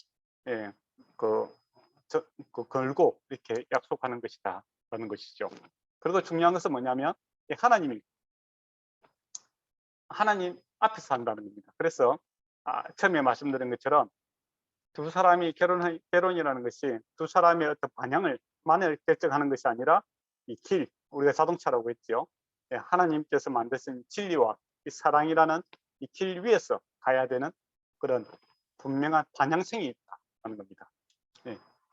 걸고 이렇게 약속하는 것이다라는 것이죠. 그리고 중요한 것은 뭐냐면 하나님 앞에서 한다는 겁니다. 그래서 처음에 말씀드린 것처럼 두 사람이 결혼이라는 것이 두 사람의 어떤 방향만을 결정하는 것이 아니라 이 길, 우리가 자동차라고 했죠. 하나님께서 만드신 진리와 이 사랑이라는 이 길 위에서 가야 되는 그런 분명한 방향성이 있다는 겁니다.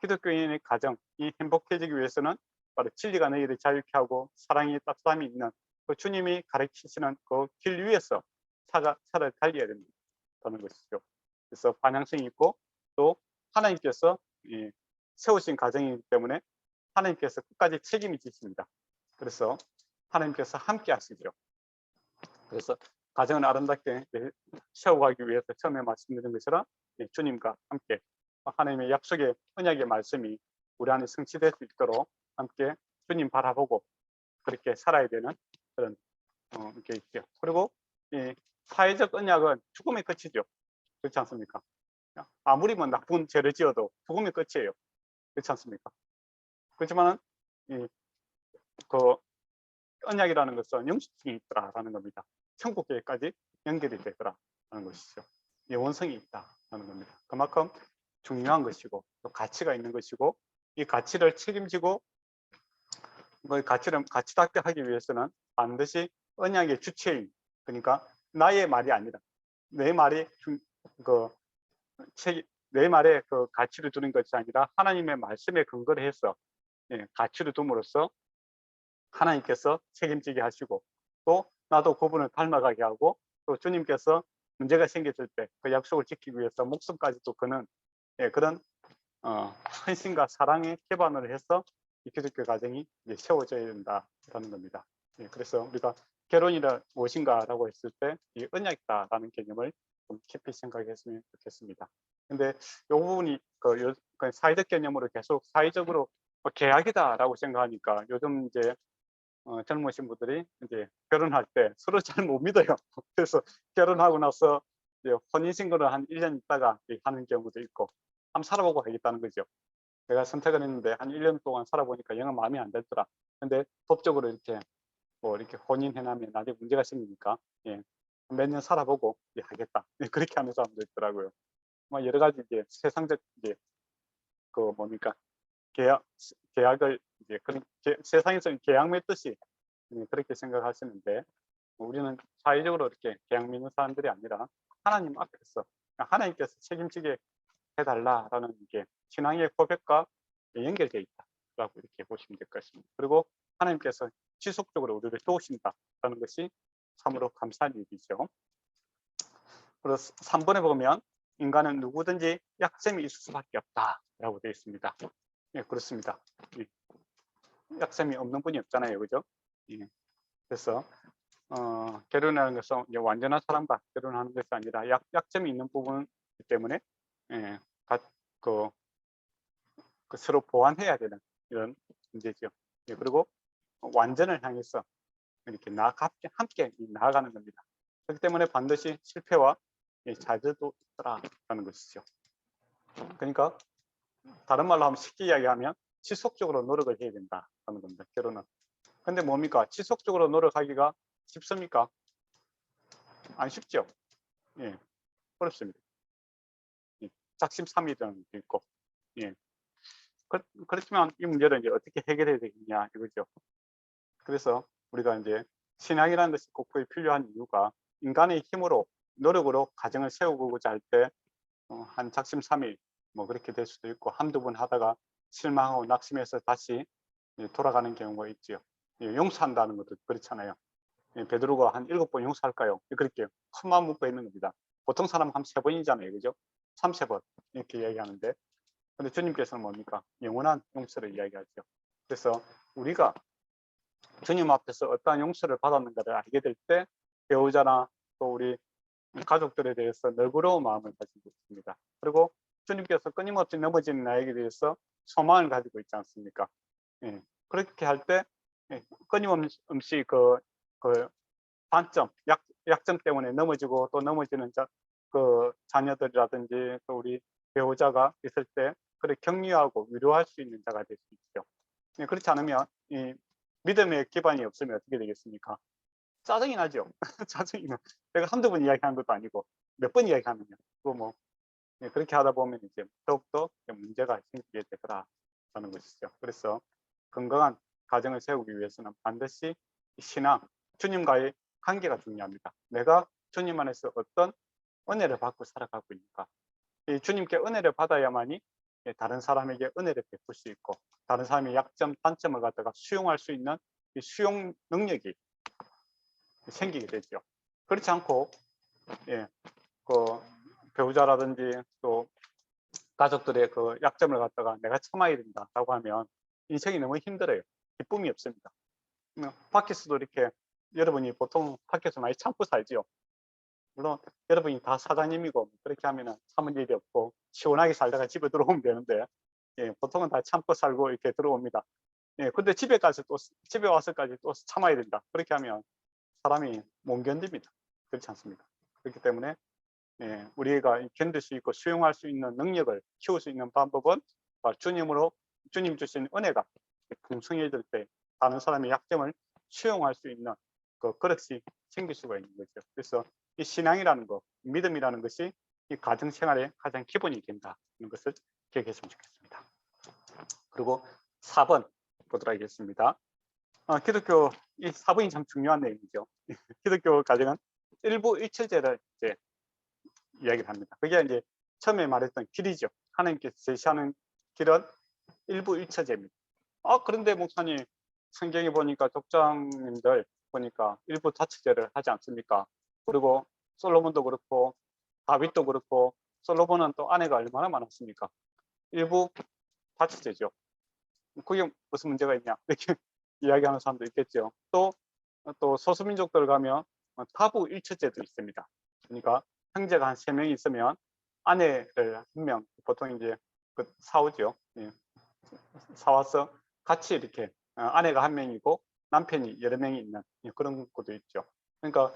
기독교인의 가정이 행복해지기 위해서는 바로 진리가 너희를 자유케 하고 사랑이 따뜻함이 있는 그 주님이 가르치시는 그 길 위에서 차를 달려야 된다는 것이죠. 그래서 방향성이 있고 또 하나님께서 세우신 가정이기 때문에 하나님께서 끝까지 책임이 지십니다. 그래서 하나님께서 함께 하시죠. 그래서 가정을 아름답게 세워가기 위해서 처음에 말씀드린 것처럼 주님과 함께 하나님의 약속의 언약의 말씀이 우리 안에 성취될 수 있도록 함께 주님 바라보고 그렇게 살아야 되는 그런 게 있죠. 그리고 이 사회적 언약은 죽음의 끝이죠. 그렇지 않습니까? 아무리 뭐 나쁜 죄를 지어도 죽음의 끝이에요. 그렇지 않습니까? 그렇지만은 그 언약이라는 것은 영속성이 있더라라는 겁니다. 천국계까지 연결이 되더라라는 것이죠. 영원성이 있다라는 겁니다. 그만큼 중요한 것이고 또 가치가 있는 것이고 이 가치를 책임지고 그 가치답게 하기 위해서는 반드시 언약의 주체인 그러니까 나의 말이 아니라 내 말이 내 말에 그 가치를 두는 것이 아니라 하나님의 말씀에 근거를 해서 가치를 둠으로써 하나님께서 책임지게 하시고 또 나도 그분을 닮아가게 하고 또 주님께서 문제가 생겼을 때 그 약속을 지키기 위해서 목숨까지도 그는 그런 헌신과 사랑에 기반을 해서 이 기독교 가정이 이제 세워져야 된다라는 겁니다. 그래서 우리가 결혼이란 무엇인가라고 했을 때 이 언약이다라는 개념을 좀 깊이 생각했으면 좋겠습니다. 근데 이 부분이 그 사회적 개념으로 계속 사회적으로 계약이다라고 생각하니까 요즘 이제 젊으신 분들이 이제 결혼할 때 서로 잘 못 믿어요. 그래서 결혼하고 나서 이제 혼인신고를 한 1년 있다가 하는 경우도 있고 한번 살아보고 하겠다는 거죠. 내가 선택을 했는데 한 1년 동안 살아보니까 영 마음에 안 들더라. 근데 법적으로 이렇게 이렇게 혼인해나면 나중에 문제가 생기니까 몇 년 살아보고 하겠다. 그렇게 하는 사람도 있더라고요. 뭐 여러 가지 이제 세상적 이제 그 뭡니까 계약을 이제 그런 세상에서 계약 맺듯이 그렇게 생각하시는데 우리는 사회적으로 이렇게 계약 맺는 사람들이 아니라 하나님 앞에서 하나님께서 책임지게 해달라라는 게 신앙의 고백과 연결되어 있다라고 이렇게 보시면 될 것입니다. 그리고 하나님께서 지속적으로 우리를 도우신다라는 것이 참으로 감사한 일이죠. 그래서 3번에 보면 인간은 누구든지 약점이 있을 수밖에 없다라고 되어 있습니다. 예, 그렇습니다. 예. 약점이 없는 분이 없잖아요, 그죠? 예. 그래서 결혼하는 것은 이제 완전한 사람과 결혼하는 것이 아니라 약점이 있는 부분이기 때문에 예, 그 서로 보완해야 되는 이런 문제죠. 예, 그리고 완전을 향해서 이렇게 함께 나아가는 겁니다. 그렇기 때문에 반드시 실패와 좌절도 있더라라는 것이죠. 그러니까 다른 말로 하면 쉽게 이야기하면 지속적으로 노력을 해야 된다라는 겁니다. 결혼은. 근데 뭡니까? 지속적으로 노력하기가 쉽습니까? 안 쉽죠. 예, 어렵습니다. 예, 작심삼일이라는 게 있고, 예. 그렇지만 이 문제를 이제 어떻게 해결해야 되겠냐 이거죠. 그래서 우리가 이제 신앙이라는 것이 꼭 필요한 이유가 인간의 힘으로 노력으로 가정을 세우고자 할 때 한 작심삼일 뭐 그렇게 될 수도 있고 한두 번 하다가 실망하고 낙심해서 다시 돌아가는 경우가 있죠. 용서한다는 것도 그렇잖아요. 베드로가 한 7번 용서할까요? 그렇게 큰 마음 먹고 있는 겁니다. 보통 사람은 한 3번이잖아요. 그죠? 30번 이렇게 이야기하는데 근데 주님께서는 뭡니까? 영원한 용서를 이야기하죠. 그래서 우리가 주님 앞에서 어떠한 용서를 받았는가를 알게 될 때 배우자나 또 우리 가족들에 대해서 너그러운 마음을 가지고 있습니다. 그리고 주님께서 끊임없이 넘어지는 나에게 대해서 소망을 가지고 있지 않습니까? 예. 그렇게 할 때 끊임없이 그 단점, 약점 때문에 넘어지고 또 넘어지는 그 자녀들이라든지 또 우리 배우자가 있을 때 그를 격려하고 위로할 수 있는 자가 될 수 있죠. 예, 그렇지 않으면 이 믿음의 기반이 없으면 어떻게 되겠습니까? 짜증이 나죠. 짜증이 나. 내가 한두 번 이야기한 것도 아니고 몇 번 이야기하느냐. 또 뭐 그렇게 하다 보면 이제 더욱더 문제가 생기게 되더라라는 것이죠. 그래서 건강한 가정을 세우기 위해서는 반드시 신앙, 주님과의 관계가 중요합니다. 내가 주님 안에서 어떤 은혜를 받고 살아가고 있는가. 이 주님께 은혜를 받아야만이 다른 사람에게 은혜를 베풀 수 있고 다른 사람의 약점, 단점을 갖다가 수용할 수 있는 이 수용 능력이 생기게 되죠. 그렇지 않고 그 배우자라든지 또 가족들의 그 약점을 갖다가 내가 참아야 된다라고 하면 인생이 너무 힘들어요. 기쁨이 없습니다. 밖에서도 이렇게 여러분이 보통 밖에서 많이 참고 살지요. 물론 여러분이 다 사장님이고 그렇게 하면 참을 일이 없고 시원하게 살다가 집에 들어오면 되는데 보통은 다 참고 살고 이렇게 들어옵니다. 근데 집에 와서까지 또 참아야 된다. 그렇게 하면 사람이 못 견딥니다. 그렇지 않습니까? 그렇기 때문에 우리가 견딜 수 있고 수용할 수 있는 능력을 키울 수 있는 방법은 주님 주신 은혜가 풍성해질 때 다른 사람의 약점을 수용할 수 있는 그 그릇이 생길 수가 있는 거죠. 그래서 이 신앙이라는 것, 믿음이라는 것이 이 가정 생활의 가장 기본이 된다는 것을 기억했으면 좋겠습니다. 그리고 4번 보도록 하겠습니다. 기독교 이 4번이 참 중요한 내용이죠. 기독교 가정은 일부일처제를 이제 이야기를 합니다. 그게 이제 처음에 말했던 길이죠. 하나님께서 제시하는 길은 일부일처제입니다. 그런데 목사님 성경에 보니까 족장님들 보니까 일부 다처제를 하지 않습니까? 그리고 솔로몬도 그렇고 다윗도 그렇고 솔로몬은 또 아내가 얼마나 많았습니까? 일부 다처제죠. 그게 무슨 문제가 있냐 이렇게 이야기하는 사람도 있겠죠. 또 소수민족들 가면 타부 일처제도 있습니다. 그러니까 형제가 한 3명이 있으면 아내를 한 명 보통 이제 사오죠. 사와서 같이 이렇게 아내가 한 명이고 남편이 여러 명이 있는 그런 것도 있죠. 그러니까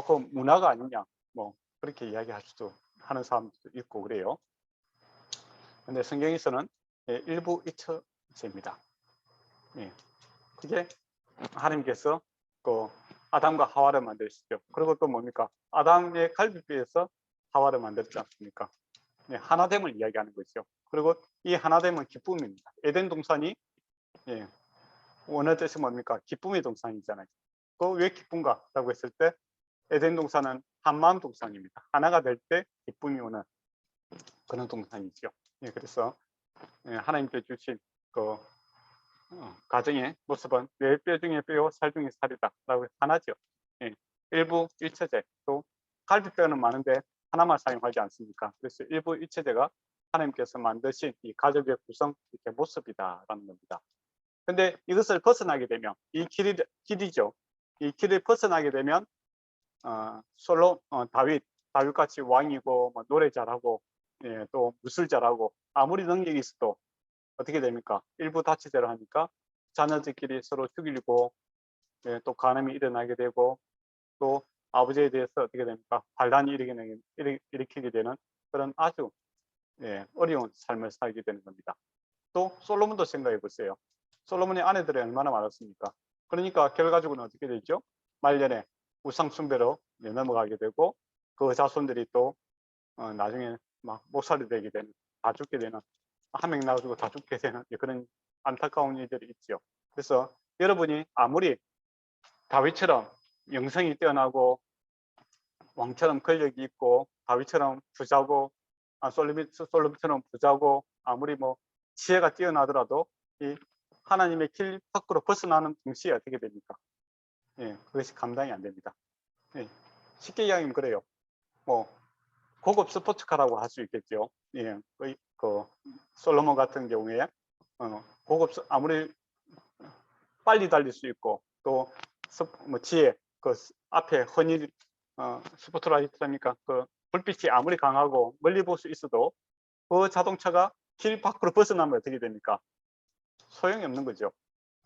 그 문화가 아니냐 뭐 그렇게 이야기할 수도 하는 사람도 있고 그래요. 근데 성경에서는 일부 일처제입니다. 그게 하나님께서 그 아담과 하와를 만드시죠. 그리고 또 뭡니까? 아담의 갈비뼈에서 하와를 만들지 않습니까? 네, 하나됨을 이야기하는 거죠. 그리고 이 하나됨은 기쁨입니다. 에덴 동산이 예, 원어 뜻이 뭡니까? 기쁨의 동산이잖아요. 그 왜 기쁜가? 라고 했을 때 에덴 동산은 한마음 동산입니다. 하나가 될 때 기쁨이 오는 그런 동산이죠. 예, 그래서 하나님께 주신 그 가정의 모습은 내 뼈 중에 뼈요 살 중에 살이다 라고 하나죠. 예, 일부 일체제, 또 갈비뼈는 많은데 하나만 사용하지 않습니까? 그래서 일부 일체제가 하나님께서 만드신 이 가족의 구성 이렇게 모습이다라는 겁니다. 근데 이것을 벗어나게 되면 이 길이죠. 이 길을 벗어나게 되면 다윗같이 왕이고 뭐 노래 잘하고 예, 또 무술 잘하고 아무리 능력이 있어도 어떻게 됩니까? 일부 다치대로 하니까 자녀들끼리 서로 죽이고 예, 또 간음이 일어나게 되고 또 아버지에 대해서 어떻게 됩니까? 반란이 일으키게 되는 그런 아주 예, 어려운 삶을 살게 되는 겁니다. 또 솔로몬도 생각해 보세요. 솔로몬의 아내들이 얼마나 많았습니까? 그러니까 결과적으로는 어떻게 되죠? 말년에 우상 숭배로 넘어가게 되고 그 자손들이 또 나중에 막 목살이 되게 되는, 다 죽게 되는, 한 명 나가지고 다 죽게 되는 그런 안타까운 일들이 있죠. 그래서 여러분이 아무리 다윗처럼 영성이 뛰어나고 왕처럼 권력이 있고 다윗처럼 부자고 솔로몬처럼 부자고 아무리 뭐 지혜가 뛰어나더라도 이 하나님의 길 밖으로 벗어나는 동시에 어떻게 됩니까? 예, 그것이 감당이 안 됩니다. 예, 쉽게 이야기하면 그래요. 뭐 고급 스포츠카라고 할 수 있겠죠. 예, 그 솔로몬 같은 경우에 아무리 빨리 달릴 수 있고 또 뭐 지혜 그 앞에 흔히 스포트라이트입니까? 그 불빛이 아무리 강하고 멀리 볼 수 있어도 그 자동차가 길 밖으로 벗어나면 어떻게 됩니까? 소용이 없는 거죠.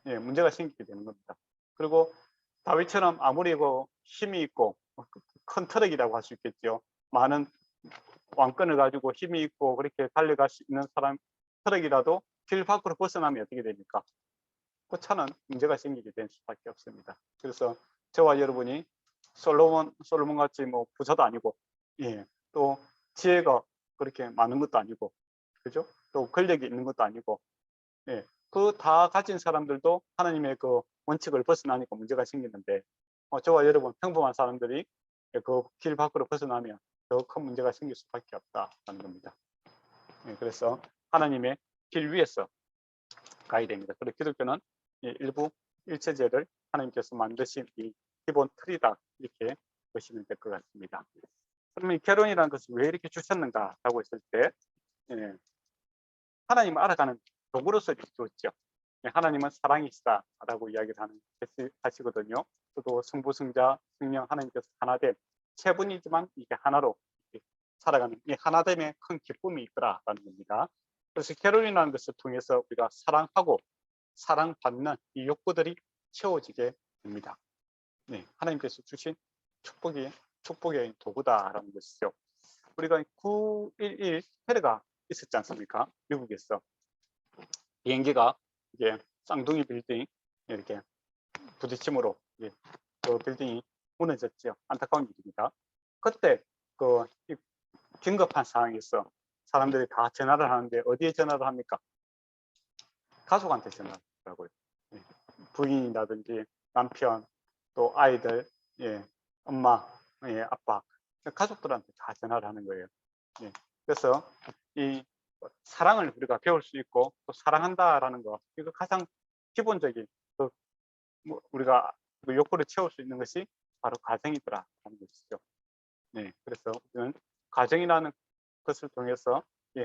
예, 문제가 생기게 되는 겁니다. 그리고 다윗처럼 아무리 힘이 있고 큰 트럭이라고 할 수 있겠죠. 많은 왕권을 가지고 힘이 있고 그렇게 달려갈 수 있는 사람 트럭이라도 길 밖으로 벗어나면 어떻게 됩니까? 그 차는 문제가 생기게 될 수밖에 없습니다. 그래서 저와 여러분이 솔로몬 같이 뭐 부자도 아니고, 예, 또 지혜가 그렇게 많은 것도 아니고, 그죠? 또 권력이 있는 것도 아니고, 예, 그 다 가진 사람들도 하나님의 그 원칙을 벗어나니까 문제가 생기는데, 저와 여러분 평범한 사람들이 그 길 밖으로 벗어나면 더 큰 문제가 생길 수밖에 없다는 겁니다. 예, 그래서 하나님의 길 위에서 가야 됩니다. 그리고 기독교는 일부 일체제를 하나님께서 만드신 이 기본 틀이다 이렇게 보시면 될 것 같습니다. 그러면 결혼이라는 것을 왜 이렇게 주셨는가라고 했을 때 하나님을 알아가는 도구로서 주었죠. 하나님은 사랑이시다라고 이야기를 하시거든요. 저도 성부성자 성령 하나님께서 하나됨 세 분이지만 이게 하나로 살아가는 이 하나됨에 큰 기쁨이 있더라라는 겁니다. 그래서 결혼이라는 것을 통해서 우리가 사랑하고 사랑받는 이 욕구들이 채워지게 됩니다. 네, 하나님께서 주신 축복의 도구다라는 것이죠. 우리가 9.11 테러가 있었지 않습니까? 미국에서 비행기가 이게 쌍둥이 빌딩 이렇게 부딪힘으로 그 빌딩이 무너졌죠. 안타까운 일입니다. 그때 그 긴급한 상황에서 사람들이 다 전화를 하는데 어디에 전화를 합니까? 가족한테 전화를 하더라고요. 부인이라든지 남편 또 아이들, 엄마, 아빠, 가족들한테 다 전화를 하는 거예요. 그래서 이 사랑을 우리가 배울 수 있고 또 사랑한다라는 거 이거 가장 기본적인 우리가 그 욕구를 채울 수 있는 것이 바로 가정이더라라는 것이죠. 그래서 우리는 가정이라는 것을 통해서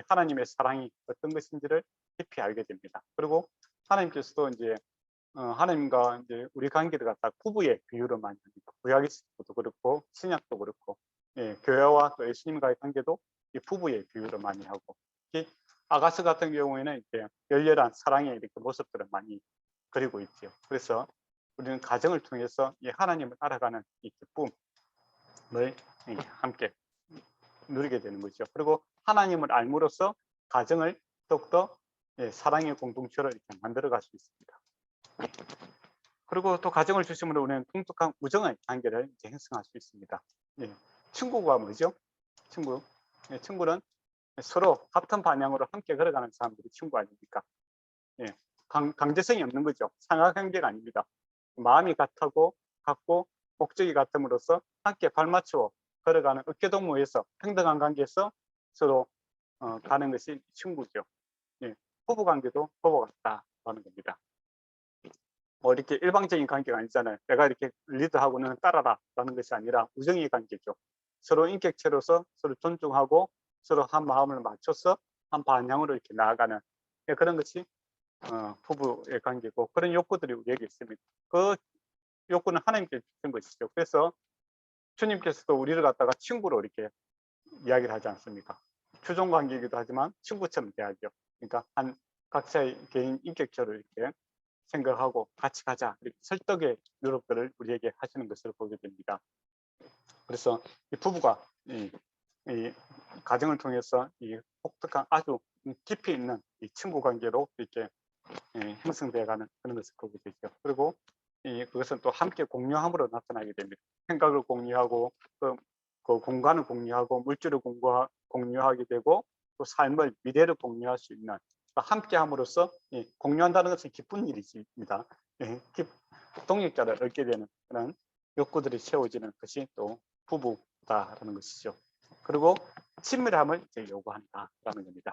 하나님의 사랑이 어떤 것인지를 깊이 알게 됩니다. 그리고 하나님께서도 이제 하나님과 이제 우리 관계를 갖다 부부의 비유를 많이 합니다. 구약에서도 그렇고 신약도 그렇고 교회와 또 예수님과의 관계도 이 부부의 비유를 많이 하고 아가스 같은 경우에는 이렇게 열렬한 사랑의 이렇게 모습들을 많이 그리고 있죠. 그래서 우리는 가정을 통해서 하나님을 알아가는 이 기쁨을 함께 누리게 되는 거죠. 그리고 하나님을 알므로써 가정을 더욱더 사랑의 공동체로 이렇게 만들어갈 수 있습니다. 그리고 또 가정을 중심으로 우리는 풍족한 우정의 관계를 이제 형성할 수 있습니다. 친구가 뭐죠? 친구는 서로 같은 방향으로 함께 걸어가는 사람들이 친구 아닙니까? 예, 강제성이 없는 거죠. 상하관계가 아닙니다. 마음이 같고 목적이 같음으로써 함께 발맞추어 걸어가는 어깨동무에서 평등한 관계에서 서로 가는 것이 친구죠. 예, 부부 관계도 부부 같다라는 겁니다. 뭐 이렇게 일방적인 관계가 아니잖아요. 내가 이렇게 리드하고 너는 따라라라는 것이 아니라 우정의 관계죠. 서로 인격체로서 서로 존중하고 서로 한 마음을 맞춰서 한 방향으로 이렇게 나아가는 그런 것이 부부의 관계고, 그런 욕구들이 우리에게 있습니다. 그 욕구는 하나님께 주신 것이죠. 그래서 주님께서도 우리를 갖다가 친구로 이렇게 이야기를 하지 않습니까? 추종 관계이기도 하지만 친구처럼 대하죠. 그러니까 한 각자의 개인 인격체로 이렇게 생각하고 같이 가자, 이렇게 설득의 노력들을 우리에게 하시는 것을 보게 됩니다. 그래서 이 부부가 이 가정을 통해서 이 독특한 아주 깊이 있는 이 친구 관계로 이렇게 형성되어가는 그런 것을 보게 되죠. 그리고 그것은 또 함께 공유함으로 나타나게 됩니다. 생각을 공유하고 그 공간을 공유하고 물질을 공유하게 되고 또 삶을 미래를 공유할 수 있는, 함께 함으로써 공유한다는 것은 기쁜 일이십니다. 동력자를 얻게 되는 그런 욕구들이 채워지는 것이 또 부부다라는 것이죠. 그리고 친밀함을 이제 요구한다라는 겁니다.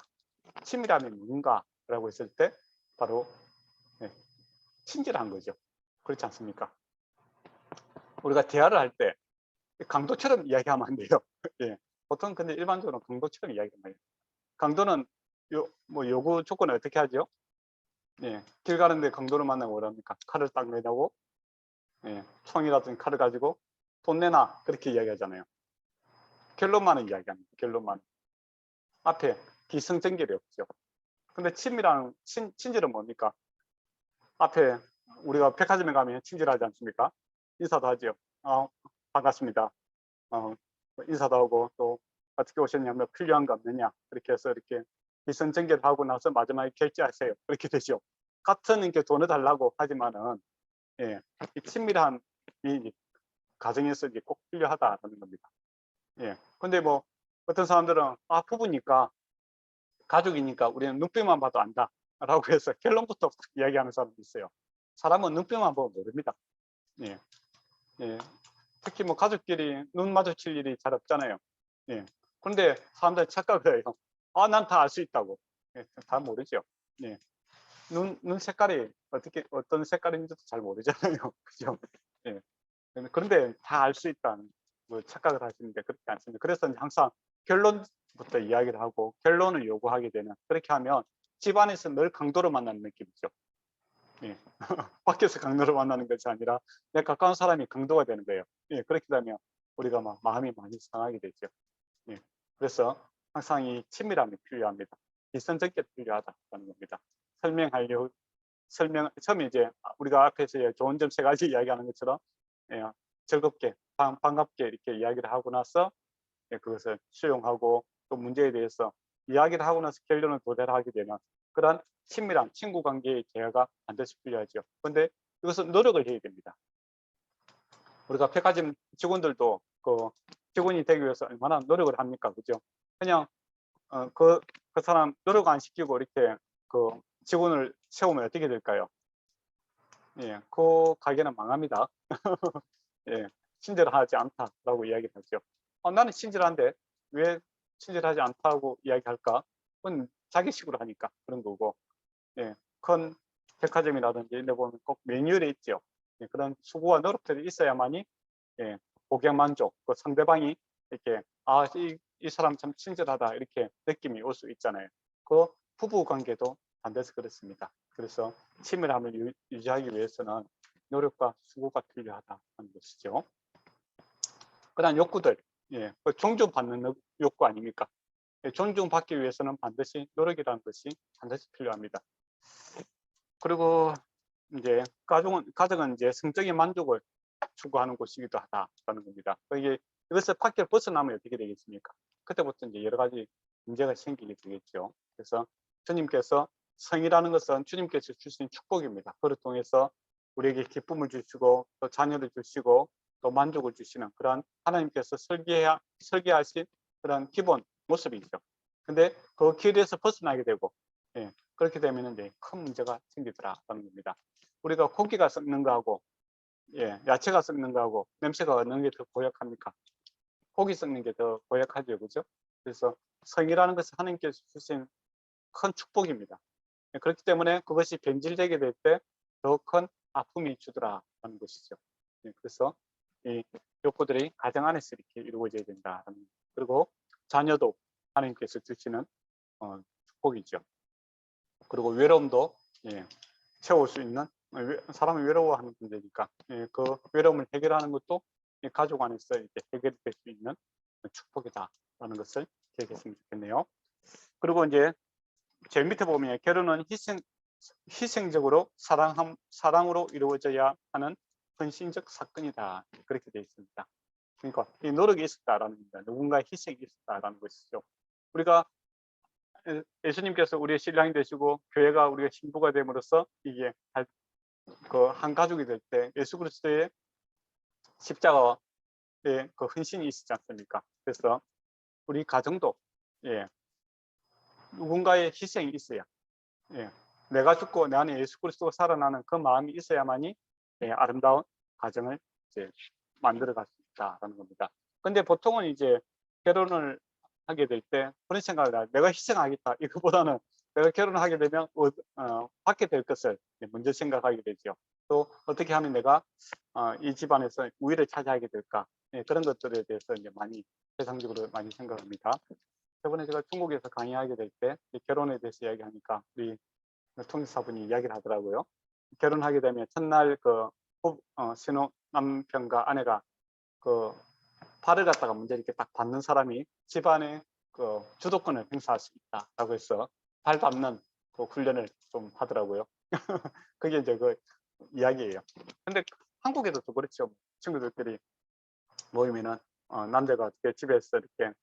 친밀함이 뭔가라고 했을 때 바로 친절한 거죠. 그렇지 않습니까? 우리가 대화를 할 때 강도처럼 이야기하면 안 돼요. 예. 보통 근데 일반적으로 강도처럼 이야기하면 돼요. 강도는 요구 조건을 어떻게 하죠? 예. 길 가는데 강도를 만나면 뭐랍니까? 칼을 딱 내다고, 총이라든지 칼을 가지고 돈 내놔, 그렇게 이야기하잖아요. 결론만은 이야기합니다. 결론만. 앞에 기승전결이 없죠. 근데 친절은 뭡니까? 앞에 우리가 백화점에 가면 친절하지 않습니까? 인사도 하죠. 반갑습니다. 인사도 하고, 또 어떻게 오셨냐면 필요한 거 없느냐, 그렇게 해서 이렇게 기선전결하고 나서 마지막에 결제하세요, 그렇게 되죠. 같은 이렇게 돈을 달라고 하지만은 이 친밀함이 가정에서 이제 꼭 필요하다는 겁니다. 근데 뭐 어떤 사람들은 부부니까, 가족이니까 우리는 눈빛만 봐도 안다 라고 해서 결론부터 이야기하는 사람도 있어요. 사람은 눈빛만 보면 모릅니다. 특히 뭐 가족끼리 눈 마주칠 일이 잘 없잖아요. 그런데 사람들이 착각을 해요. 난 다 알 수 있다고. 다 모르죠. 눈 색깔이 어떤 색깔인지도 잘 모르잖아요. 그죠? 그런데 다 알 수 있다는 착각을 하시는데 그렇지 않습니다. 그래서 항상 결론부터 이야기를 하고 결론을 요구하게 되는, 그렇게 하면 집안에서 늘 강도를 만나는 느낌이죠. 밖에서 강도를 만나는 것이 아니라 내 가까운 사람이 강도가 되는 거예요. 그렇게 되면 우리가 막 마음이 많이 상하게 되죠. 그래서 항상 이 친밀함이 필요합니다. 기선적게 필요하다는 겁니다. 처음에 이제 우리가 앞에서 좋은 점 3가지 이야기하는 것처럼 즐겁게 반갑게 이렇게 이야기를 하고 나서 그것을 수용하고 또 문제에 대해서 이야기를 하고 나서 결론을 도달하게 되는 그런 친밀한 친구 관계의 대화가 반드시 필요하죠. 그런데 이것은 노력을 해야 됩니다. 우리가 백화점 직원들도 그 직원이 되기 위해서 얼마나 노력을 합니까? 그죠? 그냥 그 사람 노력 안 시키고 이렇게 그 직원을 세우면 어떻게 될까요? 그 가게는 망합니다. 친절하지 않다라고 이야기를 하죠. 나는 친절한데 왜 친절하지 않다고 이야기할까? 그건 자기식으로 하니까 그런 거고, 큰 백화점이라든지 이런 데 보면 꼭 매뉴얼에 있죠. 그런 수고와 노력들이 있어야만이 고객 만족, 그 상대방이 이렇게 이 사람 참 친절하다 이렇게 느낌이 올 수 있잖아요. 그 부부 관계도 반드시 그렇습니다. 그래서 친밀함을 유지하기 위해서는 노력과 수고가 필요하다는 것이죠. 그다음 욕구들, 그 존중받는 욕구 아닙니까? 존중받기 위해서는 반드시 노력이라는 것이 반드시 필요합니다. 그리고 이제 가정은 이제 성적인 만족을 추구하는 곳이기도 하다라는 겁니다. 이것을 밖에 벗어나면 어떻게 되겠습니까? 그때부터 이제 여러 가지 문제가 생기게 되겠죠. 그래서 주님께서, 성이라는 것은 주님께서 주신 축복입니다. 그를 통해서 우리에게 기쁨을 주시고 또 자녀를 주시고 또 만족을 주시는 그런 하나님께서 설계하신 그런 기본 모습이죠. 근데 그 길에서 벗어나게 되고, 예, 그렇게 되면 이제 큰 문제가 생기더라라는 겁니다. 우리가 고기가 썩는 거하고, 예, 야채가 썩는 거하고 냄새가 어느 게 더 고약합니까? 고기 썩는 게 더 고약하죠, 그죠? 그래서 성이라는 것은 하나님께서 주신 큰 축복입니다. 예, 그렇기 때문에 그것이 변질되게 될 때 더 큰 아픔이 주더라라는 것이죠. 예, 그래서 이 욕구들이 가정 안에서 이렇게 이루어져야 된다. 그리고 자녀도 하나님께서 주시는 축복이죠. 그리고 외로움도, 예, 채울 수 있는, 사람이 외로워하는 문제니까, 예, 그 외로움을 해결하는 것도 가족 안에서 이렇게 해결될 수 있는 축복이다라는 것을 기억했으면 좋겠네요. 그리고 이제 제일 밑에 보면 결혼은 희생적으로 사랑으로 이루어져야 하는 헌신적 사건이다, 그렇게 되어 있습니다. 그러니까 이 노력이 있었다라는 겁니다. 누군가의 희생이 있었다라는 것이죠. 우리가 예수님께서 우리의 신랑이 되시고 교회가 우리가 신부가 됨으로써 이게 한 가족이 될 때 예수 그리스도의 십자가의 그 헌신이 있지 않습니까? 그래서 우리 가정도, 예, 누군가의 희생이 있어야, 예, 내가 죽고 내 안에 예수 그리스도가 살아나는 그 마음이 있어야만이, 예, 아름다운 가정을 이제 만들어갈 수 있다라는 겁니다. 근데 보통은 이제 결혼을 하게 될 때 그런 생각을 해요. 내가 희생하겠다, 이거보다는 내가 결혼을 하게 되면 받게 될 것을 먼저 생각하게 되죠. 또 어떻게 하면 내가 이 집안에서 우위를 차지하게 될까, 예, 그런 것들에 대해서 이제 많이 세상적으로 많이 생각합니다. 저번에 제가 중국에서 강의하게 될 때 결혼에 대해서 이야기하니까 우리 통역사분이 이야기를 하더라고요. 결혼하게 되면 첫날 신혼 남편과 아내가 그 팔을 갖다가 먼저 이렇게 딱 받는 사람이 집안의 그 주도권을 행사할 수 있다라고 해서 발 밟는 그 훈련을 좀 하더라고요. 그게 이제 그 이야기예요. 근데 한국에도 또 그렇죠. 친구들끼리 모이면은 남자가 어떻게 집에서 이렇게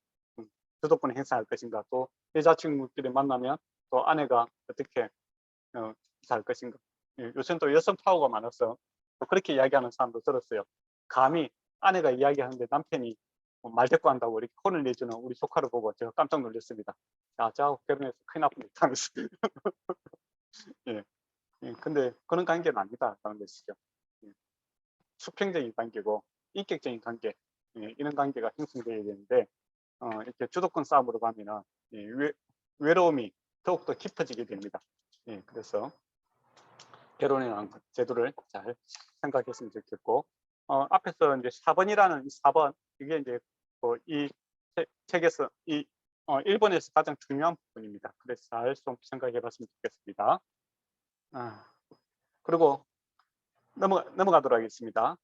주도권 행사할 것인가, 또 여자친구끼리 만나면 또 아내가 어떻게 할 것인가. 요즘 또 여성 파워가 많아서 또 그렇게 이야기하는 사람도 들었어요. 감히 아내가 이야기하는데 남편이 말대꾸 한다고 이렇게 혼을 내주는 우리 조카를 보고 제가 깜짝 놀랐습니다. 야, 저하고 결혼해서 큰일 나쁘겠다 하면서. 예, 예, 근데 그런 관계는 아니다라는 것이죠. 예, 수평적인 관계고 인격적인 관계, 예, 이런 관계가 형성되어야 되는데 이렇게 주도권 싸움으로 가면은 외로움이 더욱더 깊어지게 됩니다. 예, 그래서 결혼이라는 제도를 잘 생각했으면 좋겠고, 앞에서 이제 4번이라는 4번, 이게 이제 이 책에서 일본에서 가장 중요한 부분입니다. 그래서 잘 좀 생각해 봤으면 좋겠습니다. 그리고 넘어가도록 하겠습니다.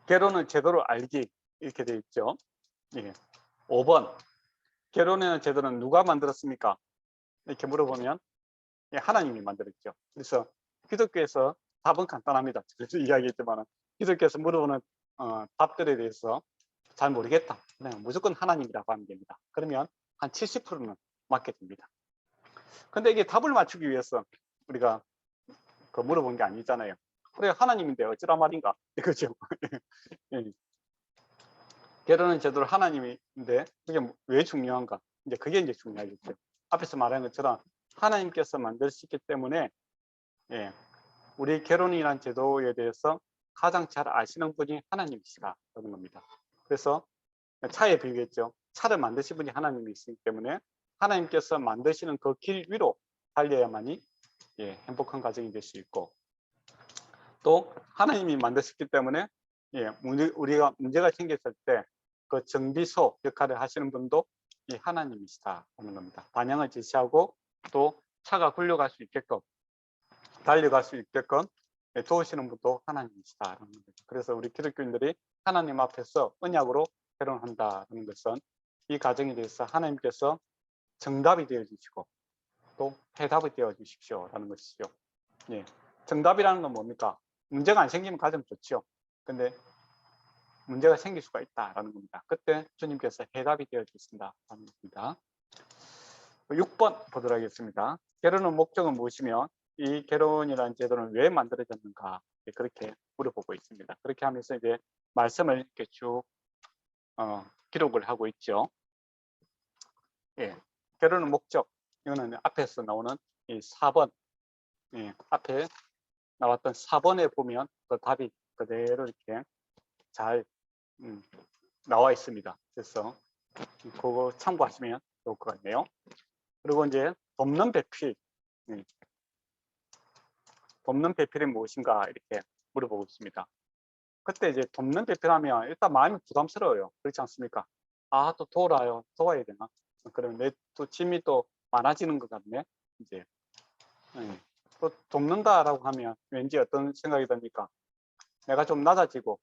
결혼은 제도를 알기, 이렇게 되어 있죠. 예. 5번, 결혼의 제도는 누가 만들었습니까? 이렇게 물어보면, 예, 하나님이 만들었죠. 그래서 기독교에서 답은 간단합니다. 그래서 이야기했지만 기독교에서 물어보는 답들에 대해서 잘 모르겠다, 그냥 무조건 하나님이라고 하면 됩니다. 그러면 한 70%는 맞게 됩니다. 근데 이게 답을 맞추기 위해서 우리가 물어본 게 아니잖아요. 그래, 하나님인데 어찌라 말인가, 이거죠. 예. 결혼은 제도로 하나님인데 그게 왜 중요한가? 이제 그게 이제 중요하겠죠. 앞에서 말한 것처럼 하나님께서 만드셨기 때문에, 예, 우리 결혼이란 제도에 대해서 가장 잘 아시는 분이 하나님이시라는 겁니다. 그래서 차에 비유했죠. 차를 만드신 분이 하나님이시기 때문에 하나님께서 만드시는 그 길 위로 달려야만이, 예, 행복한 가정이 될 수 있고, 또 하나님이 만드셨기 때문에, 예, 우리가 문제가 생겼을 때 그 정비소 역할을 하시는 분도 이 하나님이시다는 겁니다. 방향을 제시하고 또 차가 굴러갈 수 있게끔, 달려갈 수 있게끔 도우시는 분도 하나님이시다라는 겁니다. 그래서 우리 기독교인들이 하나님 앞에서 언약으로 결혼한다는 것은 이 가정에 대해서 하나님께서 정답이 되어 주시고 또 해답이 되어 주십시오라는 것이죠. 예. 정답이라는 건 뭡니까? 문제가 안 생기면 가장 좋죠. 근데 문제가 생길 수가 있다라는 겁니다. 그때 주님께서 해답이 되어 주신다라는 겁니다. 6번 보도록 하겠습니다. 결혼의 목적은 무엇이며 이 결혼이라는 제도는 왜 만들어졌는가, 그렇게 물어보고 있습니다. 그렇게 하면서 이제 말씀을 이렇게 쭉 기록을 하고 있죠. 예, 결혼의 목적, 이거는 앞에서 나오는 이 4번, 예, 앞에 나왔던 4번에 보면 그 답이 그대로 이렇게 잘 나와 있습니다. 그래서 그거 참고하시면 좋을 것 같네요. 그리고 이제 돕는 배필, 돕는 배필이 무엇인가 이렇게 물어보고 있습니다. 그때 이제 돕는 배필하면 일단 마음이 부담스러워요. 그렇지 않습니까? 아, 또 도와요. 도와야 되나? 그러면 내 또 짐이 또 많아지는 것 같네. 이제 또 돕는다라고 하면 왠지 어떤 생각이 듭니까? 내가 좀 낮아지고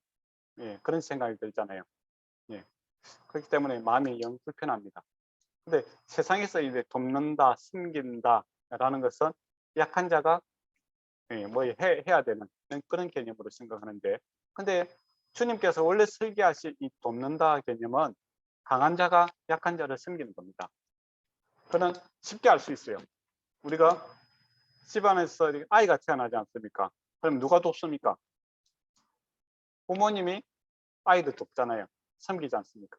그런 생각이 들잖아요. 그렇기 때문에 마음이 영 불편합니다. 근데 세상에서 이제 돕는다, 섬긴다라는 것은 약한 자가 뭐 해야 되는 그런 개념으로 생각하는데, 근데 주님께서 원래 설계하신 이 돕는다 개념은 강한 자가 약한 자를 섬기는 겁니다. 그는 쉽게 알 수 있어요. 우리가 집안에서 아이가 태어나지 않습니까? 그럼 누가 돕습니까? 부모님이 아이들 돕잖아요. 섬기지 않습니까?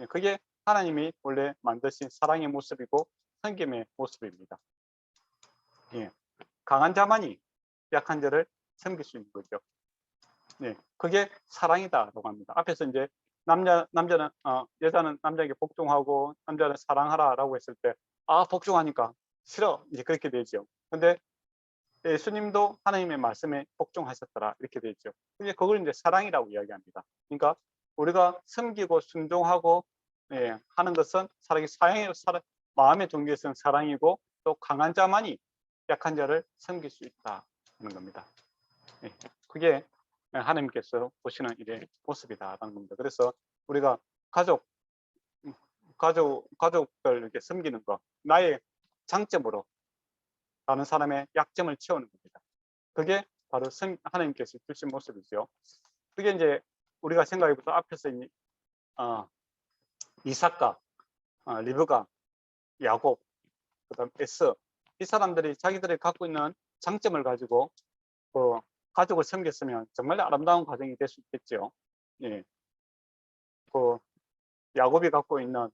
그게 하나님이 원래 만드신 사랑의 모습이고 섬김의 모습입니다. 강한 자만이 약한 자를 섬길 수 있는 거죠. 그게 사랑이다라고 합니다. 앞에서 이제 남자는 여자는 남자에게 복종하고 남자는 사랑하라라고 했을 때, 아, 복종하니까 싫어, 이제 그렇게 되죠. 근데 예수님도 하나님의 말씀에 복종하셨더라, 이렇게 되죠. 그걸 이제 사랑이라고 이야기합니다. 그러니까 우리가 섬기고 순종하고 하는 것은 마음의 동기에서는 사랑이고, 또 강한 자만이 약한 자를 섬길 수 있다는 겁니다. 그게 하나님께서 보시는 일의 모습이다라는 겁니다. 그래서 우리가 가족들 이렇게 섬기는 거, 나의 장점으로 다른 사람의 약점을 채우는 겁니다. 그게 바로 하나님께서 주신 모습이죠. 그게 이제 우리가 생각해보자. 앞에서 이삭과 리브가, 야곱, 그다음 에서, 이 사람들이 자기들이 갖고 있는 장점을 가지고 가족을 섬겼으면 정말 아름다운 가정이 될 수 있겠죠. 야곱이 갖고 있는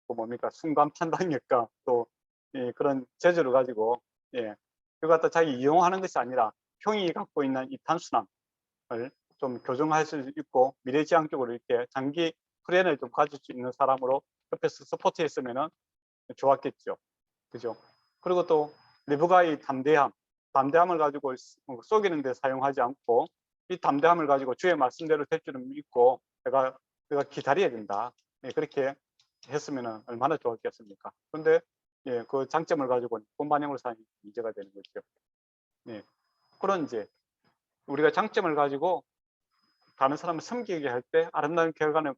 뭡니까, 순간 판단력과 또 그런 재주를 가지고 그걸 갖다 자기 이용하는 것이 아니라 형이 갖고 있는 이 단순함을 좀 교정할 수 있고 미래지향적으로 이렇게 장기 플랜을 좀 가질 수 있는 사람으로 옆에서 서포트했으면은 좋았겠죠. 그죠? 그리고 또 리브가의 담대함을 가지고 속이는 데 사용하지 않고, 이 담대함을 가지고 주의 말씀대로 될 줄은 믿고 내가 기다려야 된다. 그렇게 했으면 얼마나 좋았겠습니까? 그런데 그 장점을 가지고 본반영으로 사는 문제가 되는 거죠. 그런 이제 우리가 장점을 가지고 다른 사람을 섬기게 할 때 아름다운 결과를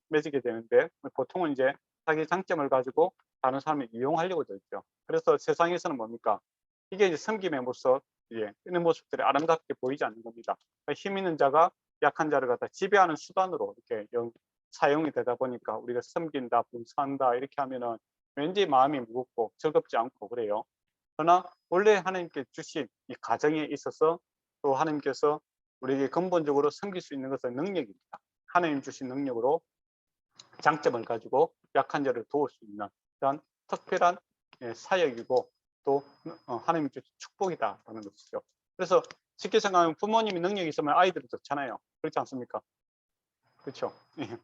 맺게 되는데, 보통은 이제 자기 장점을 가지고 다른 사람을 이용하려고 들죠. 그래서 세상에서는 뭡니까? 이게 이제 섬김의 모습, 이런 모습들이 아름답게 보이지 않는 겁니다. 힘 있는 자가 약한 자를 갖다 지배하는 수단으로 이렇게 사용이 되다 보니까 우리가 섬긴다, 봉사한다 이렇게 하면은 왠지 마음이 무겁고 즐겁지 않고 그래요. 그러나 원래 하나님께 주신 이 가정에 있어서 또 하나님께서 우리에게 근본적으로 섬길 수 있는 것은 능력입니다. 하나님 주신 능력으로 장점을 가지고 약한 자를 도울 수 있는 그런 특별한 사역이고, 또 하나님 주신 축복이다라는 것이죠. 그래서 쉽게 생각하면 부모님이 능력이 있으면 아이들은 좋잖아요. 그렇지 않습니까? 그렇죠.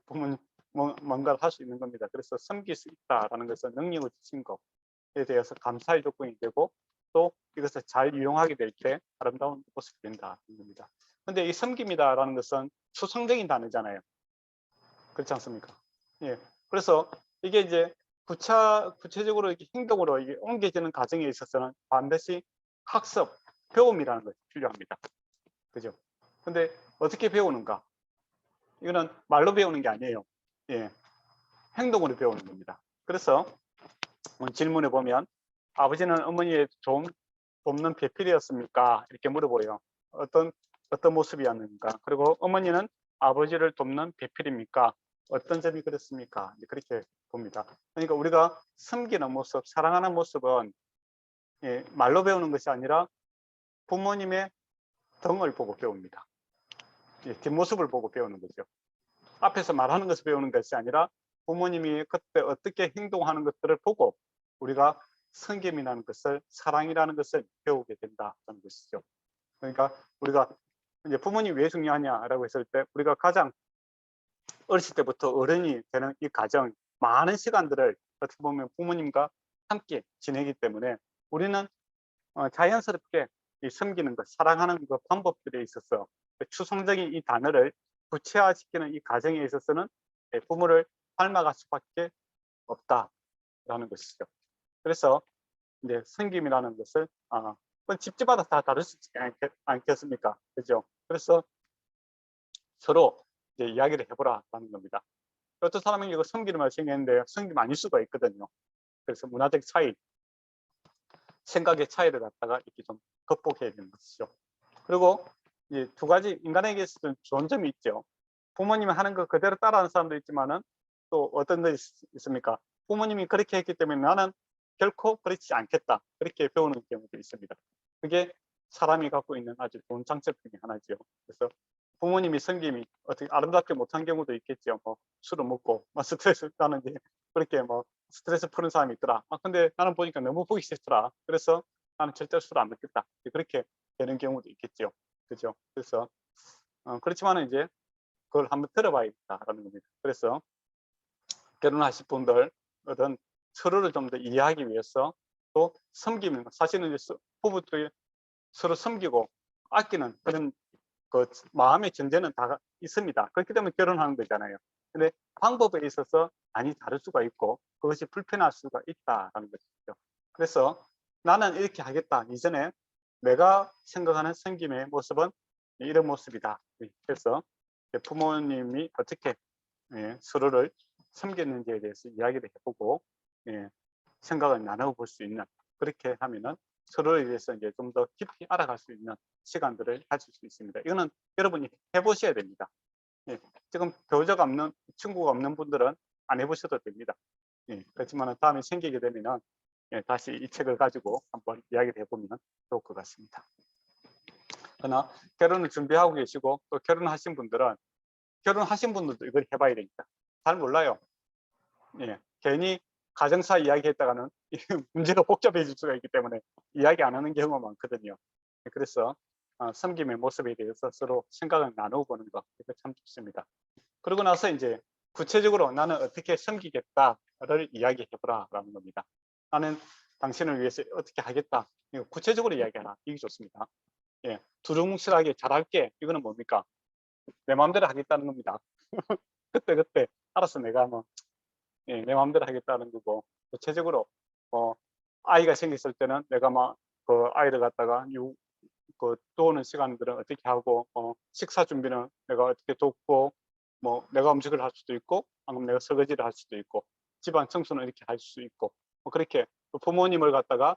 부모님 뭔가를 할 수 있는 겁니다. 그래서 섬길 수 있다라는 것은 능력을 주신 것에 대해서 감사의 조건이 되고, 또 이것을 잘 이용하게 될 때 아름다운 모습이 된다는 겁니다. 근데 이 섬김이다라는 것은 추상적인 단어잖아요. 그렇지 않습니까? 그래서 이게 이제 구체적으로 이렇게 행동으로 이게 옮겨지는 과정에 있어서는 반드시 학습, 배움이라는 것이 필요합니다. 그죠? 근데 어떻게 배우는가? 이거는 말로 배우는 게 아니에요. 행동으로 배우는 겁니다. 그래서 질문에 보면 아버지는 어머니의 좀 돕는 배필이었습니까? 이렇게 물어보래요. 어떤 모습이었는가? 그리고 어머니는 아버지를 돕는 배필입니까? 어떤 점이 그렇습니까? 그렇게 봅니다. 그러니까 우리가 섬기는 모습, 사랑하는 모습은 말로 배우는 것이 아니라 부모님의 등을 보고 배웁니다. 뒷모습을 보고 배우는 거죠. 앞에서 말하는 것을 배우는 것이 아니라 부모님이 그때 어떻게 행동하는 것들을 보고 우리가 섬김이라는 것을, 사랑이라는 것을 배우게 된다는 것이죠. 그러니까 우리가 이제 부모님이 왜 중요하냐라고 했을 때, 우리가 가장 어렸을 때부터 어른이 되는 이 과정, 많은 시간들을 어떻게 보면 부모님과 함께 지내기 때문에 우리는 자연스럽게 이 섬기는 것, 사랑하는 그 방법들에 있어서 추상적인 이 단어를 구체화시키는 이 과정에 있어서는 부모를 닮아갈 수밖에 없다라는 것이죠. 그래서 이제 섬김이라는 것을 집집마다 다 다를 수 있지 않겠습니까? 그죠? 그래서 서로 이제 이야기를 해보라라는 겁니다. 어떤 사람은 이거 섬기는 말 생겼는데 섬김 아닐 수가 있거든요. 그래서 문화적 차이, 생각의 차이를 갖다가 이렇게 좀 극복해야 되는 것이죠. 그리고 이제 두 가지 인간에게 좋은 점이 있죠. 부모님이 하는 거 그대로 따라하는 사람도 있지만은 또 어떤 것이 있습니까? 부모님이 그렇게 했기 때문에 나는 결코 그렇지 않겠다, 그렇게 배우는 경우도 있습니다. 그게 사람이 갖고 있는 아주 좋은 장점 중에 하나죠. 그래서 부모님이 섬김이 어떻게 아름답게 못한 경우도 있겠죠. 뭐 술을 먹고 스트레스 나는 게 그렇게 뭐 스트레스 푸는 사람이 있더라. 근데 나는 보니까 너무 보기 싫더라. 그래서 나는 절대 술 안 먹겠다. 그렇게 되는 경우도 있겠죠. 그죠? 그래서 그렇지만은 이제 그걸 한번 들어봐야겠다라는 겁니다. 그래서 결혼하실 분들 어떤 서로를 좀 더 이해하기 위해서 또 섬기는 것, 사실은 이제 부부들이 서로 섬기고 아끼는 그런 그 마음의 전제는 다 있습니다. 그렇기 때문에 결혼하는 거잖아요. 근데 방법에 있어서 많이 다를 수가 있고 그것이 불편할 수가 있다라는 것이죠. 그래서 나는 이렇게 하겠다, 이전에 내가 생각하는 섬김의 모습은 이런 모습이다. 그래서 부모님이 어떻게 서로를 섬겼는지에 대해서 이야기를 해보고 생각을 나눠볼 수 있는, 그렇게 하면은 서로에 대해서 이제 좀 더 깊이 알아갈 수 있는 시간들을 가질 수 있습니다. 이거는 여러분이 해보셔야 됩니다. 지금 배우자가 없는, 친구가 없는 분들은 안 해보셔도 됩니다. 그렇지만 다음에 생기게 되면은 다시 이 책을 가지고 한번 이야기를 해보면 좋을 것 같습니다. 그러나 결혼을 준비하고 계시고 또 결혼하신 분들은, 결혼하신 분들도 이걸 해봐야 됩니다. 잘 몰라요. 괜히 가정사 이야기했다가는 문제가 복잡해질 수가 있기 때문에 이야기 안 하는 경우가 많거든요. 그래서 섬김의 모습에 대해서 서로 생각을 나누어 보는 거, 이거 참 좋습니다. 그러고 나서 이제 구체적으로 나는 어떻게 섬기겠다를 이야기해보라라는 겁니다. 나는 당신을 위해서 어떻게 하겠다. 이거 구체적으로 이야기하라. 이게 좋습니다. 두루뭉실하게 잘할게. 이거는 뭡니까? 내 마음대로 하겠다는 겁니다. 그때 알았어, 내가 뭐 내 마음대로 하겠다는 거고, 구체적으로 아이가 생겼을 때는 내가 막 그 아이를 갖다가 도우는 시간들은 어떻게 하고, 식사 준비는 내가 어떻게 돕고, 뭐 내가 음식을 할 수도 있고, 아니면 내가 설거지를 할 수도 있고, 집안 청소는 이렇게 할 수 있고, 그렇게 부모님을 갖다가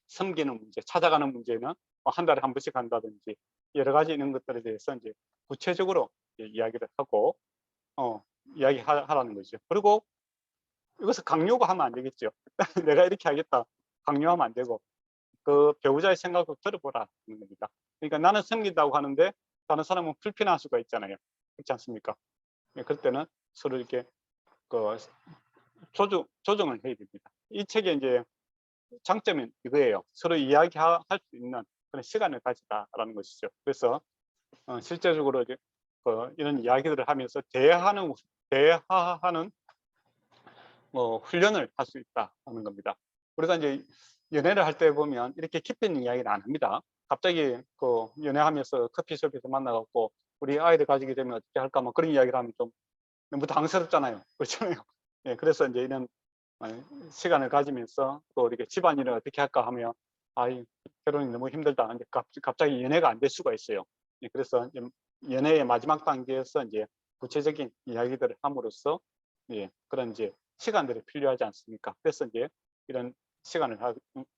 섬기는 문제, 찾아가는 문제는 한 달에 한 번씩 한다든지 여러 가지 있는 것들에 대해서 이제 구체적으로 이야기를 하고 이야기하라는 거죠. 그리고 이것을 강요가 하면 안 되겠죠. 내가 이렇게 하겠다 강요하면 안 되고, 그 배우자의 생각을 들어보라는 겁니다. 그러니까 나는 섬긴다고 하는데 다른 사람은 불편할 수가 있잖아요. 그렇지 않습니까? 그럴 때는 서로 이렇게 그 조정을 해야 됩니다. 이 책의 이제 장점은 이거예요. 서로 이야기할 수 있는 그런 시간을 가지다라는 것이죠. 그래서 실제적으로 이제 이런 이야기들을 하면서 대화하는 훈련을 할 수 있다는 겁니다. 우리가 이제 연애를 할 때 보면 이렇게 깊이 있는 이야기를 안 합니다. 갑자기 연애하면서 커피숍에서 만나갖고 우리 아이를 가지게 되면 어떻게 할까, 뭐 그런 이야기를 하면 좀 너무 당스럽잖아요. 그렇잖아요. 그래서 이제 이런 시간을 가지면서 또 이렇게 집안일을 어떻게 할까 하면, 결혼이 너무 힘들다. 이제 갑자기 연애가 안 될 수가 있어요. 그래서 연애의 마지막 단계에서 이제 구체적인 이야기들을 함으로써 그런 이제 시간들이 필요하지 않습니까? 그래서 이제 이런 시간을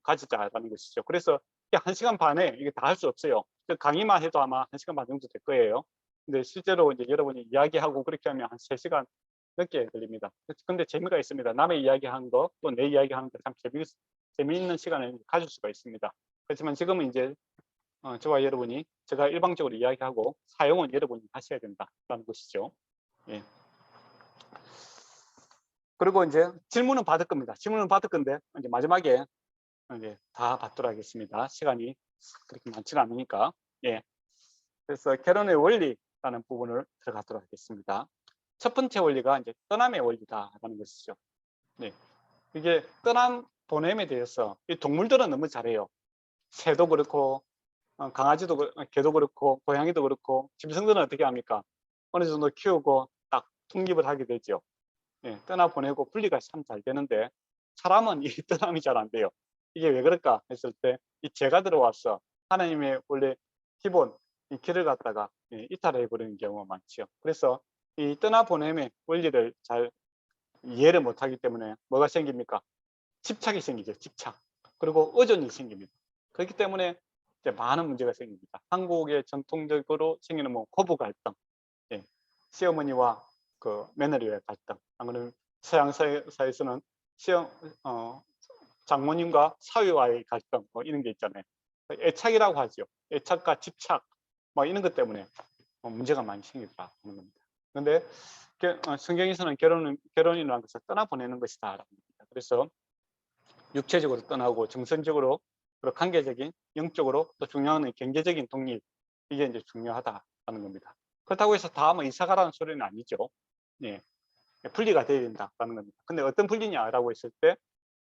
가지자라는 것이죠. 그래서 1시간 반에 이게 다 할 수 없어요. 강의만 해도 아마 1시간 반 정도 될 거예요. 근데 실제로 이제 여러분이 이야기하고 그렇게 하면 한 3시간 넘게 걸립니다. 근데 재미가 있습니다. 남의 이야기하는 거, 또 내 이야기하는 거 참 재미있는 시간을 가질 수가 있습니다. 그렇지만 지금은 이제 저와 여러분이, 제가 일방적으로 이야기하고 사용은 여러분이 하셔야 된다라는 것이죠. 그리고 이제 질문은 받을 겁니다. 질문은 받을 건데 이제 마지막에 이제 다 받도록 하겠습니다. 시간이 그렇게 많지는 않으니까. 예. 그래서 결혼의 원리라는 부분을 들어가도록 하겠습니다. 첫 번째 원리가 이제 떠남의 원리다라는 것이죠. 네. 이게 떠남 보냄에 대해서 이 동물들은 너무 잘해요. 새도 그렇고 강아지도 개도 그렇고 고양이도 그렇고 짐승들은 어떻게 합니까? 어느 정도 키우고 딱 독립을 하게 되죠. 예, 떠나 보내고 분리가 참 잘 되는데 사람은 이 떠남이 잘 안 돼요. 이게 왜 그럴까 했을 때 이 죄가 들어와서 하나님의 원래 기본 이 길을 갖다가 이탈해 버리는 경우가 많죠. 그래서 이 떠나 보냄의 원리를 잘 이해를 못하기 때문에 뭐가 생깁니까? 집착이 생기죠. 집착. 그리고 의존이 생깁니다. 그렇기 때문에 이제 많은 문제가 생깁니다. 한국의 전통적으로 생기는 뭐 고부 갈등, 예, 시어머니와 그 며느리의 갈등, 안 그러면 서양 사회에서는 시어 장모님과 사위와의 갈등 뭐 이런 게 있잖아요. 애착이라고 하죠. 애착과 집착 뭐 이런 것 때문에 문제가 많이 생기더라 하는 겁니다. 그런데 성경에서는 결혼이라는 것을 떠나보내는 것이다. 그래서 육체적으로 떠나고 정신적으로 그리고 관계적인 영적으로 또 중요한 건 경제적인 독립 이게 이제 중요하다는 겁니다. 그렇다고 해서 다 뭐 이사 가라는 소리는 아니죠. 예, 분리가 돼야 된다는 겁니다. 근데 어떤 분리냐라고 했을 때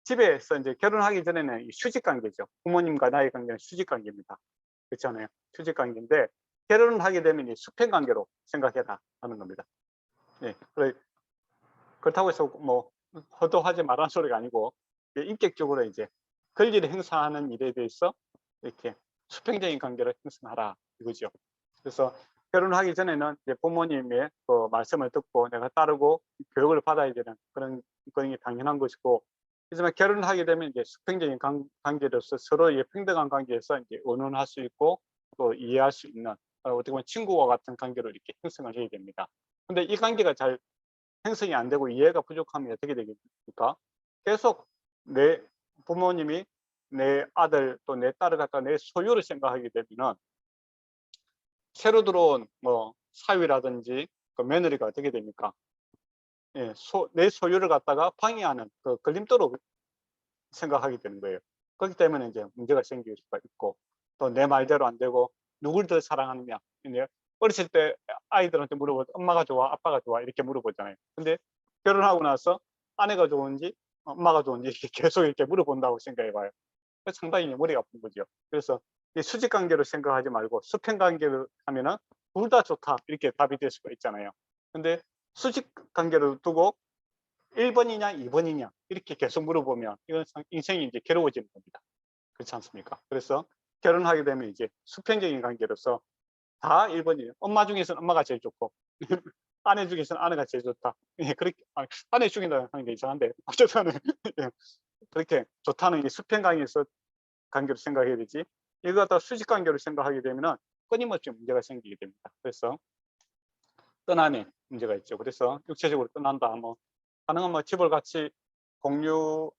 집에서 이제 결혼하기 전에는 수직 관계죠. 부모님과 나의 관계는 수직 관계입니다. 그렇잖아요. 수직 관계인데 결혼을 하게 되면 수평 관계로 생각해라 하는 겁니다. 예, 그렇다고 해서 뭐 허도하지 말라는 소리가 아니고 인격적으로 이제 권리를 행사하는 일에 대해서 이렇게 수평적인 관계를 형성하라 이거죠. 그래서 결혼하기 전에는 이제 부모님의 그 말씀을 듣고 내가 따르고 교육을 받아야 되는 그런 게 당연한 것이고, 하지만 결혼을 하게 되면 이제 수평적인 관계로서 서로의 평등한 관계에서 이제 의논할 수 있고 또 이해할 수 있는 어떻게 보면 친구와 같은 관계로 이렇게 형성을 해야 됩니다. 근데 이 관계가 잘 형성이 안 되고 이해가 부족하면 어떻게 되겠습니까? 계속 내 부모님이 내 아들 또 내 딸을 갖다 내 소유를 생각하게 되면은 새로 들어온 뭐 사위라든지 그 며느리가 어떻게 됩니까? 예, 내 소유를 갖다가 방해하는 그 걸림돌로 생각하게 되는 거예요. 그렇기 때문에 이제 문제가 생길 수가 있고 또 내 말대로 안 되고 누굴 더 사랑하느냐. 어렸을 때 아이들한테 물어보죠. 엄마가 좋아, 아빠가 좋아 이렇게 물어보잖아요. 근데 결혼하고 나서 아내가 좋은지 엄마가 좋은지 이렇게 계속 이렇게 물어본다고 생각해 봐요. 상당히 머리가 아픈 거죠. 그래서 이 수직 관계로 생각하지 말고 수평 관계로 하면은 둘 다 좋다 이렇게 답이 될 수가 있잖아요. 근데 수직 관계로 두고 1번이냐 2번이냐 이렇게 계속 물어보면 이건 인생이 이제 괴로워지는 겁니다. 그렇지 않습니까? 그래서 결혼하게 되면 이제 수평적인 관계로서 다 1번이에요. 엄마 중에서는 엄마가 제일 좋고 아내 중에서는 아내가 제일 좋다. 예, 그렇게 아내 중이다 하는 게 이상한데 어쨌든 예, 그렇게 좋다는 게 수평 관계로 생각해야 되지. 이거 갖다 수직 관계로 생각하게 되면은 끊임없이 문제가 생기게 됩니다. 그래서 떠남에 문제가 있죠. 그래서 육체적으로 떠난다. 뭐 가능한 뭐 집을 같이 공유할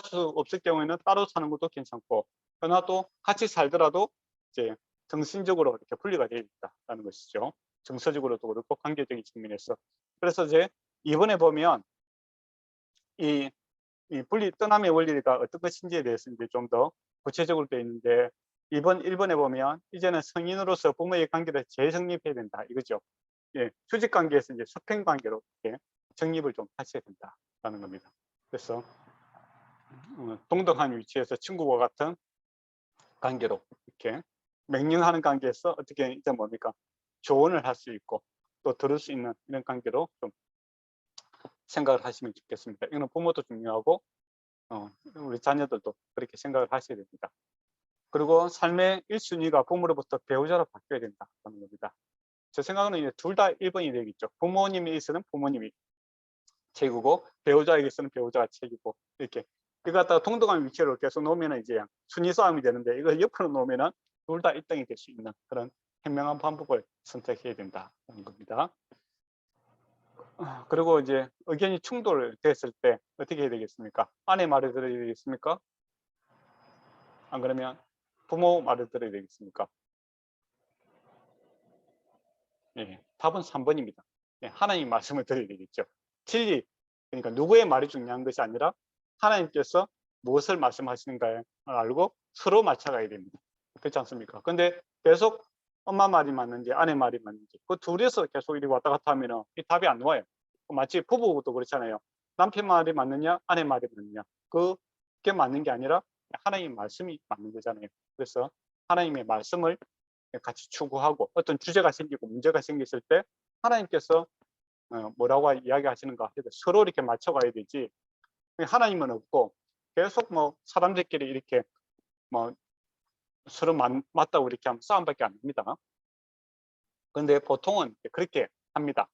수 없을 경우에는 따로 사는 것도 괜찮고, 그러나 또 같이 살더라도 이제 정신적으로 이렇게 분리가 되어 있다는 것이죠. 정서적으로도 그렇고 관계적인 측면에서. 그래서 이제 이번에 보면 이 분리 떠남의 원리가 어떤 것인지에 대해서 이제 좀 더 구체적으로 되어 있는데, 1번에 보면 이제는 성인으로서 부모의 관계를 재정립해야 된다 이거죠. 예, 수직 관계에서 이제 수평 관계로 이렇게 정립을 좀 하셔야 된다라는 겁니다. 그래서 동등한 위치에서 친구와 같은 관계로 이렇게 맹령하는 관계에서 어떻게 이제 뭡니까 조언을 할 수 있고 또 들을 수 있는 이런 관계로 좀 생각을 하시면 좋겠습니다. 이거는 부모도 중요하고 우리 자녀들도 그렇게 생각을 하셔야 됩니다. 그리고 삶의 1순위가 부모로부터 배우자로 바뀌어야 된다는 겁니다. 제 생각은 둘 다 1번이 되겠죠. 부모님이 있으면 부모님이 책이고 배우자에게 있으면 배우자가 책이고 이렇게 이거 갖다가 동등한 위치로 계속 놓으면 이제 순위 싸움이 되는데 이걸 옆으로 놓으면 둘 다 1등이 될 수 있는 그런 현명한 방법을 선택해야 된다는 겁니다. 그리고 이제 의견이 충돌됐을 때 어떻게 해야 되겠습니까? 아내 말을 들어야 되겠습니까? 안 그러면 부모 말을 들어야 되겠습니까? 예, 답은 3번입니다. 예, 하나님 말씀을 들어야 되겠죠. 진리, 그러니까 누구의 말이 중요한 것이 아니라 하나님께서 무엇을 말씀하시는가를 알고 서로 맞춰가야 됩니다. 그렇지 않습니까? 근데 계속 엄마 말이 맞는지 아내 말이 맞는지 그 둘이서 계속 이렇게 왔다 갔다 하면 이 답이 안 나와요. 마치 부부도 그렇잖아요. 남편 말이 맞느냐 아내 말이 맞느냐 그게 맞는 게 아니라 하나님의 말씀이 맞는 거잖아요. 그래서 하나님의 말씀을 같이 추구하고 어떤 주제가 생기고 문제가 생겼을 때 하나님께서 뭐라고 이야기하시는가 해서 서로 이렇게 맞춰가야 되지. 하나님은 없고 계속 뭐 사람들끼리 이렇게 뭐 서로 맞다고 이렇게 하면 싸움밖에 안 됩니다. 근데 보통은 그렇게 합니다.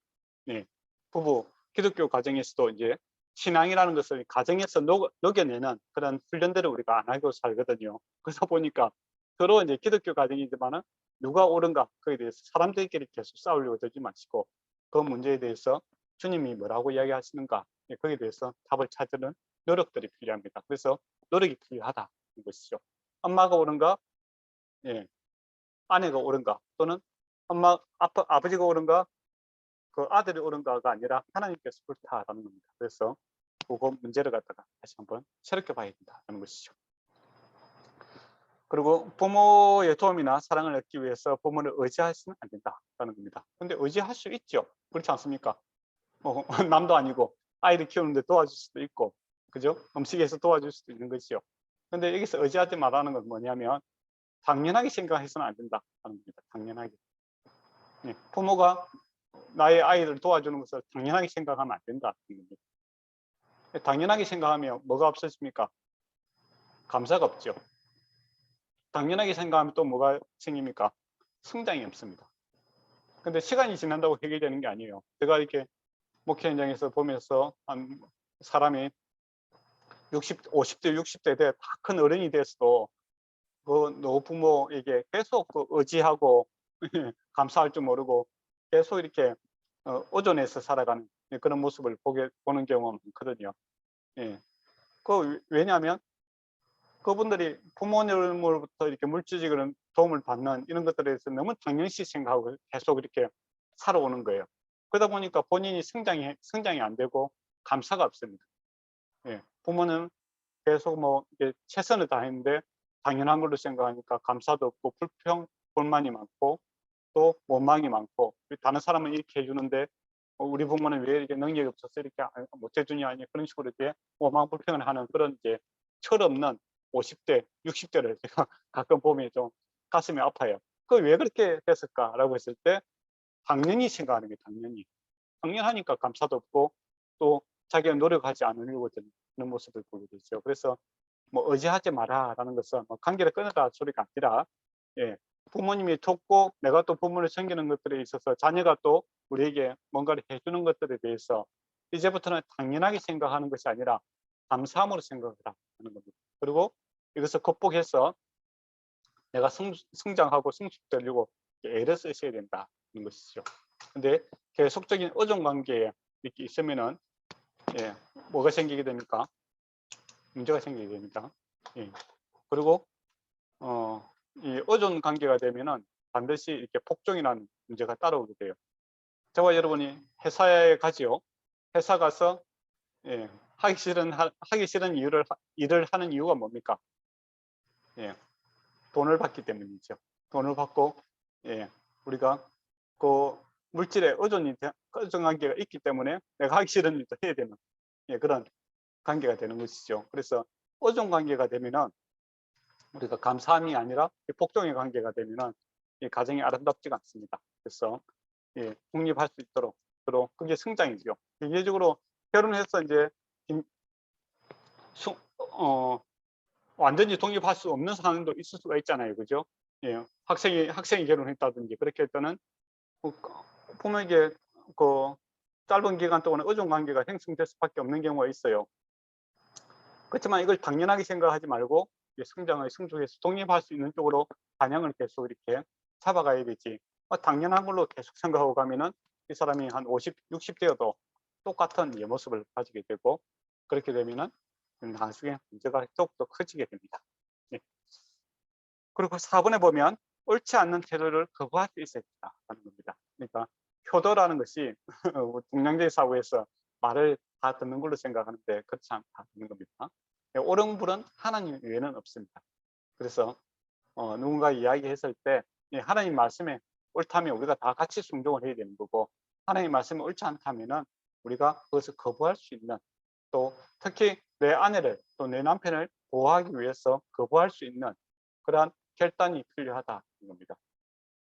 네. 부부 기독교 가정에서도 이제 신앙이라는 것을 가정에서 녹여내는 그런 훈련들을 우리가 안 하고 살거든요. 그래서 보니까 서로 이제 기독교 가정이지만은 누가 옳은가 거기에 대해서 사람들끼리 계속 싸우려고 들지 마시고 그 문제에 대해서 주님이 뭐라고 이야기하시는가 거기에 대해서 답을 찾는 노력들이 필요합니다. 그래서 노력이 필요하다는 것이죠. 엄마가 옳은가, 예, 아내가 옳은가, 또는 아버지가 옳은가, 그 아들이 옳은가가 아니라 하나님께서 옳다라는 겁니다. 그래서 그거 문제를 갖다가 다시 한번 새롭게 봐야 된다는 것이죠. 그리고 부모의 도움이나 사랑을 얻기 위해서 부모를 의지하시면 안 된다라는 겁니다. 근데 의지할 수 있죠. 그렇지 않습니까? 뭐 남도 아니고 아이를 키우는데 도와줄 수도 있고, 그죠? 음식에서 도와줄 수도 있는 것이죠. 근데 여기서 의지하지 말라는 건 뭐냐면 당연하게 생각해서는 안 된다라는 겁니다. 당연하게. 네, 부모가 나의 아이를 도와주는 것을 당연하게 생각하면 안 된다는 겁니다. 당연하게 생각하면 뭐가 없어집니까? 감사가 없죠. 당연하게 생각하면 또 뭐가 생깁니까? 성장이 없습니다. 근데 시간이 지난다고 해결되는 게 아니에요. 제가 이렇게 목회 현장에서 보면서 한 사람이 50대, 60대 돼 다 큰 어른이 됐어도 그 노부모에게 계속 그 의지하고 감사할 줄 모르고 계속 이렇게 오존해서 살아가는 그런 모습을 보는 경우가 많거든요. 예. 왜냐하면 그분들이 부모님으로부터 이렇게 물질적인 도움을 받는 이런 것들에 대해서 너무 당연시 생각하고 계속 이렇게 살아오는 거예요. 그러다 보니까 본인이 성장이 안 되고 감사가 없습니다. 예. 부모는 계속 뭐 최선을 다했는데 당연한 걸로 생각하니까 감사도 없고 불만이 많고 또 원망이 많고 다른 사람은 이렇게 해주는데 우리 부모는 왜 이렇게 능력이 없어서 이렇게 못 해주냐 그런 식으로 이렇게 원망 불평을 하는 그런 이제 철없는 50대, 60대를 제가 가끔 보면 좀 가슴이 아파요. 그 왜 그렇게 됐을까라고 했을 때 당연히 생각하는 게 당연하니까 감사도 없고 또 자기가 노력하지 않으려고 드는 모습을 보게 되죠. 그래서 뭐 의지하지 마라라는 것은 뭐 관계를 끊으라 소리가 아니라 예, 부모님이 돕고 내가 또 부모를 섬기는 것들에 있어서 자녀가 또 우리에게 뭔가를 해주는 것들에 대해서 이제부터는 당연하게 생각하는 것이 아니라 감사함으로 생각하라 하는 겁니다. 그리고 이것을 극복해서 내가 성장하고 성숙되려고 애를 쓰셔야 된다는 것이죠. 근데 계속적인 의존 관계에 이렇게 있으면은 예, 뭐가 생기게 됩니까? 문제가 생기게 됩니다. 예. 그리고 이 의존 관계가 되면은 반드시 이렇게 폭종이라는 문제가 따라오게 돼요. 저와 여러분이 회사에 가지요. 회사 가서 예, 하기 싫은 일을 하는 이유가 뭡니까? 예, 돈을 받기 때문이죠. 돈을 받고 예, 우리가 그 물질에 의존 관계가 있기 때문에 내가 하기 싫은 일도 해야 되는 예, 그런 관계가 되는 것이죠. 그래서 의존 관계가 되면은 우리가 감사함이 아니라 복종의 관계가 되면은 이 가정이 아름답지가 않습니다. 그래서 예, 독립할 수 있도록 그게 성장이죠. 기계적으로 결혼해서 이제 완전히 독립할 수 없는 상황도 있을 수가 있잖아요, 그죠? 예, 학생이 결혼했다든지 그렇게 했더는 부모에게 그 짧은 기간 동안 의존 관계가 형성될 수밖에 없는 경우가 있어요. 그렇지만 이걸 당연하게 생각하지 말고 성장을 성숙해서 독립할 수 있는 쪽으로 방향을 계속 이렇게 잡아가야 되지. 당연한 걸로 계속 생각하고 가면은 이 사람이 한 50, 60대여도 똑같은 모습을 가지게 되고 그렇게 되면은 나중에 문제가 더욱더 커지게 됩니다. 네. 그리고 4번에 보면 옳지 않는 태도를 거부할 수 있어야 된다는 겁니다. 그러니까 효도라는 것이 동양제 사회에서 말을 다 듣는 걸로 생각하는데 그렇지 않다는 겁니다. 옳은 불은 하나님 외에는 없습니다. 그래서 누군가 이야기했을 때 하나님 말씀에 옳다면 우리가 다 같이 순종을 해야 되는 거고, 하나님 말씀이 옳지 않다면은 우리가 그것을 거부할 수 있는, 또 특히 내 아내를 또 내 남편을 보호하기 위해서 거부할 수 있는 그러한 결단이 필요하다는 겁니다.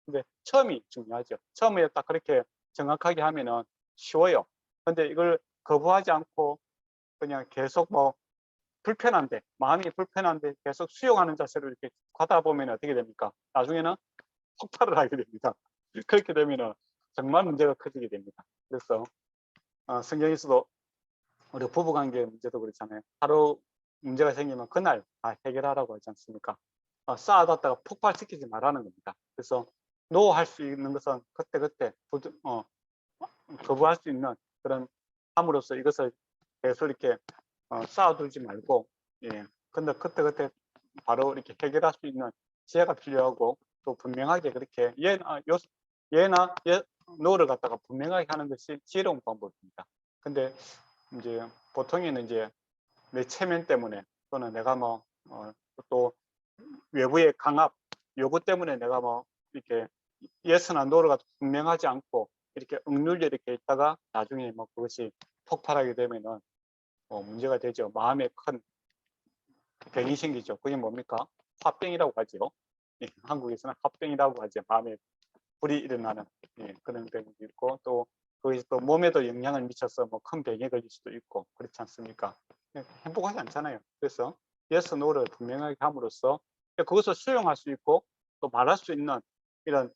근데 처음이 중요하죠. 처음에 딱 그렇게 정확하게 하면은 쉬워요. 근데 이걸 거부하지 않고 그냥 계속 뭐 불편한데, 마음이 불편한데 계속 수용하는 자세로 이렇게 가다 보면 어떻게 됩니까? 나중에는 폭발을 하게 됩니다. 그렇게 되면은 정말 문제가 커지게 됩니다. 그래서 성경에서도 우리 부부관계 문제도 그렇잖아요. 하루 문제가 생기면 그날 다 해결하라고 하지 않습니까? 쌓아뒀다가 폭발시키지 말라는 겁니다. 그래서 노할 수 있는 것은 그때그때 거부할 수 있는 그런 함으로써 이것을 계속 이렇게 쌓아두지 말고, 근데 그때그때 바로 이렇게 해결할 수 있는 지혜가 필요하고, 또 분명하게 그렇게 예나 노를 갖다가 분명하게 하는 것이 지혜로운 방법입니다. 근데 이제 보통에는 이제 내 체면 때문에, 또는 내가 또 외부의 강압 요구 때문에 내가 이렇게 예스나 노를 분명하지 않고 이렇게 억눌려 이렇게 있다가 나중에 그것이 폭발하게 되면은 문제가 되죠. 마음에 큰 병이 생기죠. 그게 뭡니까? 화병이라고 하죠. 한국에서는 화병이라고 하죠. 마음에 불이 일어나는 그런 병이 있고, 또 거기서 또 몸에도 영향을 미쳐서 큰 병에 걸릴 수도 있고 그렇지 않습니까? 행복하지 않잖아요. 그래서 예스 노를 분명하게 함으로써 그것을 수용할 수 있고 또 말할 수 있는 이런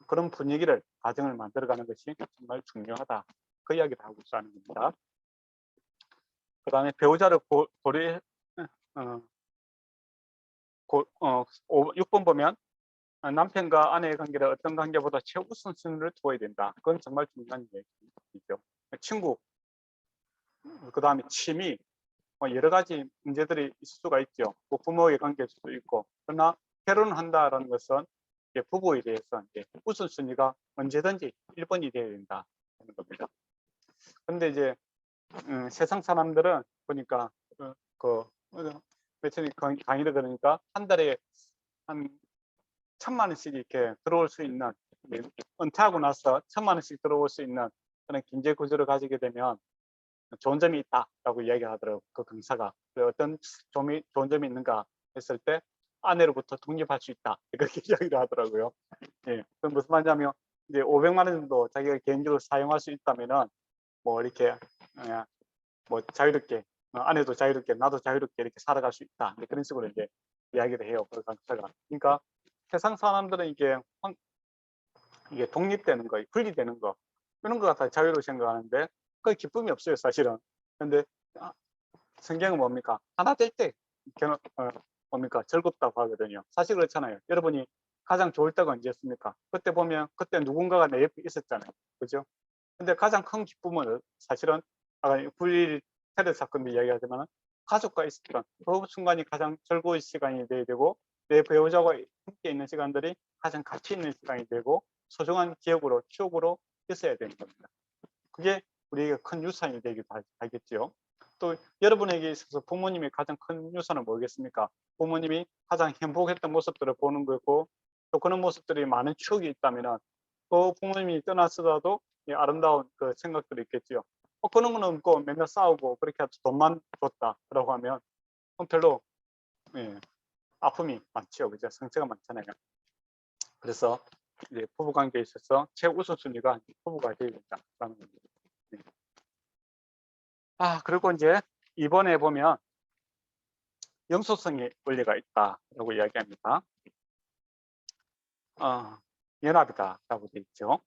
그런 분위기를, 가정을 만들어가는 것이 정말 중요하다. 그 이야기를 하고 있는 겁니다. 그 다음에 배우자를 고려 6번 보면 남편과 아내의 관계를 어떤 관계보다 최우선순위를 두어야 된다. 그건 정말 중요한 얘기죠. 친구, 그 다음에 취미, 여러 가지 문제들이 있을 수가 있죠. 부모의 관계일 수도 있고. 그러나 결혼을 한다는 것은 부부에 대해서 우선순위가 언제든지 1번이 되어야 된다는 겁니다. 그런데 이제 세상 사람들은 보니까 며칠 강의를 들으니까 한 달에 한 1,000만 원씩 이렇게 들어올 수 있는, 은퇴하고 나서 1,000만 원씩 들어올 수 있는 그런 경제 구조를 가지게 되면 좋은 점이 있다라고 이야기하더라고요. 그 강사가. 어떤 좋은 점이 있는가 했을 때 아내로부터 독립할 수 있다, 이렇게 이야기를 하더라고요. 그건 무슨 말이냐면 이제 500만 원 정도 자기가 개인적으로 사용할 수 있다면은 이렇게 자유롭게, 아내도 자유롭게 나도 자유롭게 이렇게 살아갈 수 있다, 그런 식으로 이제 이야기를 해요, 그 강사가. 그러니까 세상 사람들은 이게 독립되는 거, 분리되는 거, 이런 거 같아 자유로 생각하는데 그 기쁨이 없어요, 사실은. 근데 성경은 뭡니까? 하나 될 때 뭡니까? 즐겁다고 하거든요. 사실 그렇잖아요. 여러분이 가장 좋을 때가 언제였습니까? 그때 보면 그때 누군가가 내 옆에 있었잖아요. 그죠? 근데 가장 큰 기쁨은 사실은 아까 9.11 테러 사건도 이야기하지만 가족과 있었던 그 순간이 가장 즐거운 시간이 돼야 되고, 내 배우자와 함께 있는 시간들이 가장 가치 있는 시간이 되고 소중한 기억으로, 추억으로 있어야 되는 겁니다. 그게 우리에게 큰 유산이 되기도 하겠죠. 또 여러분에게 있어서 부모님이 가장 큰 유산은 뭐겠습니까? 부모님이 가장 행복했던 모습들을 보는 거고, 또 그런 모습들이 많은 추억이 있다면 그 부모님이 떠났어도 아름다운 그 생각들이 있겠죠. 그런 거는 없고 맨날 싸우고 그렇게 돈만 줬다라고 하면 별로 아픔이 많죠. 그죠? 상처가 많잖아요. 그래서 이제 부부관계에 있어서 최우선순위가 부부가 되어야 된다라는 겁니다. 그리고 이제 이번에 보면 영속성의 원리가 있다라고 이야기합니다. 연합이다라고 되어 있죠.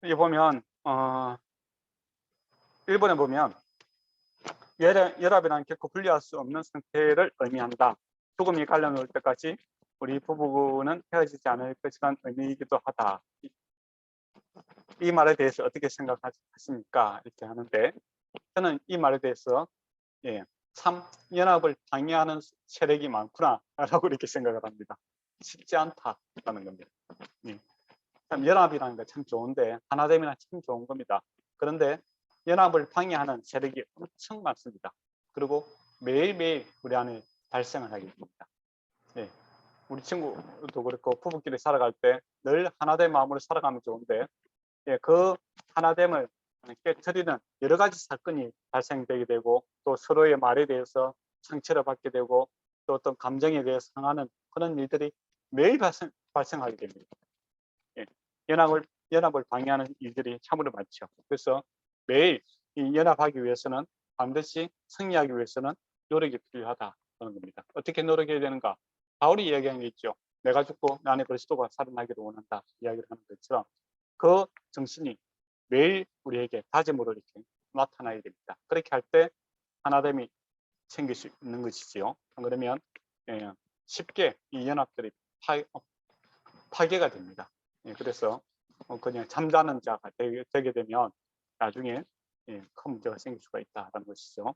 여기 보면 1번에 보면 연합이란 결코 분리할 수 없는 상태를 의미한다. 죽음이 관련올 때까지 우리 부부는 헤어지지 않을 것이란 의미이기도 하다. 이 말에 대해서 어떻게 생각하십니까? 이렇게 하는데, 저는 이 말에 대해서 참 연합을 방해하는 세력이 많구나 라고 이렇게 생각을 합니다. 쉽지 않다라는 겁니다. 참 연합이라는 게 참 좋은데 하나됨이란 참 좋은 겁니다. 그런데 연합을 방해하는 세력이 엄청 많습니다. 그리고 매일매일 우리 안에 발생을 하게 됩니다. 예, 우리 친구도 그렇고 부부끼리 살아갈 때 늘 하나된 마음으로 살아가면 좋은데 예, 그 하나됨을 깨트리는 여러 가지 사건이 발생되게 되고 또 서로의 말에 대해서 상처를 받게 되고 또 어떤 감정에 대해서 상하는 그런 일들이 매일 발생하게 됩니다. 예, 연합을 방해하는 일들이 참으로 많죠. 그래서 매일 이 연합하기 위해서는 반드시 승리하기 위해서는 노력이 필요하다는 겁니다. 어떻게 노력해야 되는가? 바울이 이야기한 게 있죠. 내가 죽고 내 안에 그리스도가 살아나기를 원한다 이야기를 하는 것처럼 그 정신이 매일 우리에게 다짐으로 이렇게 나타나야 됩니다. 그렇게 할 때 하나됨이 생길 수 있는 것이지요. 그러면 쉽게 이 연합들이 파괴가 됩니다. 그래서 그냥 잠자는 자가 되게 되면 나중에 큰 문제가 생길 수가 있다는 것이죠.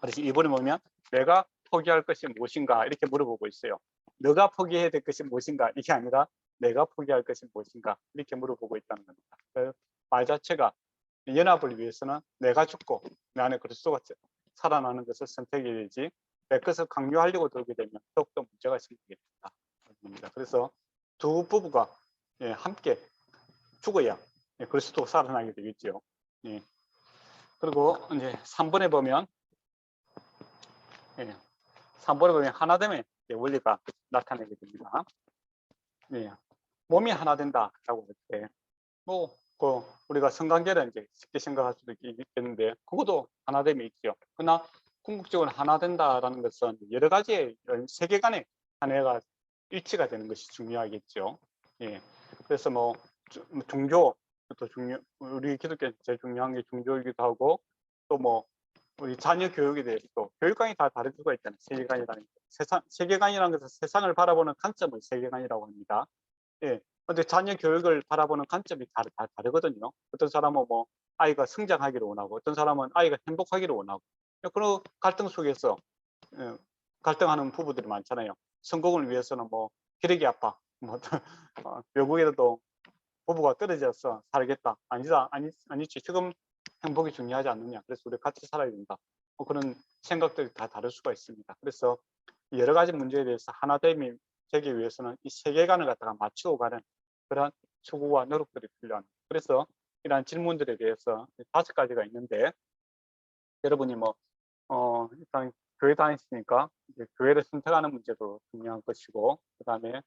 그래서 이번에 보면 내가 포기할 것이 무엇인가 이렇게 물어보고 있어요. 너가 포기해야 될 것이 무엇인가 이게 아니라 내가 포기할 것이 무엇인가 이렇게 물어보고 있다는 겁니다. 그 말 자체가 연합을 위해서는 내가 죽고 내 안에 그리스도가 살아나는 것을 선택해야 되지 내 것을 강요하려고 들게 되면 더욱더 문제가 생기게 됩니다. 그래서 두 부부가 함께 죽어야 그리스도가 살아나게 되겠죠. 그리고 이제 3번에 보면 3번에 보면 하나됨의 원리가 나타나게 됩니다. 몸이 하나 된다라고 할 때, 우리가 성관계를 이제 쉽게 생각할 수도 있겠는데, 그것도 하나됨이 있죠. 그러나 궁극적으로 하나 된다라는 것은 여러 가지의 세계관의 하나가 일치가 되는 것이 중요하겠죠. 그래서 종교, 또 우리 기독교 제일 중요한 게 종교이기도 하고, 또 우리 자녀 교육에 대해서도 교육관이 다 다를 수가 있잖아요. 세계관이라는 게. 세계관이라는 것은 세상을 바라보는 관점을 세계관이라고 합니다. 근데 자녀 교육을 바라보는 관점이 다 다르거든요. 어떤 사람은 아이가 성장하기를 원하고, 어떤 사람은 아이가 행복하기를 원하고, 그런 갈등 속에서 갈등하는 부부들이 많잖아요. 성공을 위해서는 기력이 아파, 외국에도 부부가 떨어져서 살겠다. 아니지. 지금 행복이 중요하지 않느냐. 그래서 우리 같이 살아야 된다. 그런 생각들이 다 다를 수가 있습니다. 그래서 여러 가지 문제에 대해서 하나됨이 되기 위해서는 이 세계관을 갖다가 맞추고 가는 그런 추구와 노력들이 필요합니다. 그래서 이러한 질문들에 대해서 5가지가 있는데 여러분이 일단 교회 다니시니까 이제 교회를 선택하는 문제도 중요한 것이고 그다음에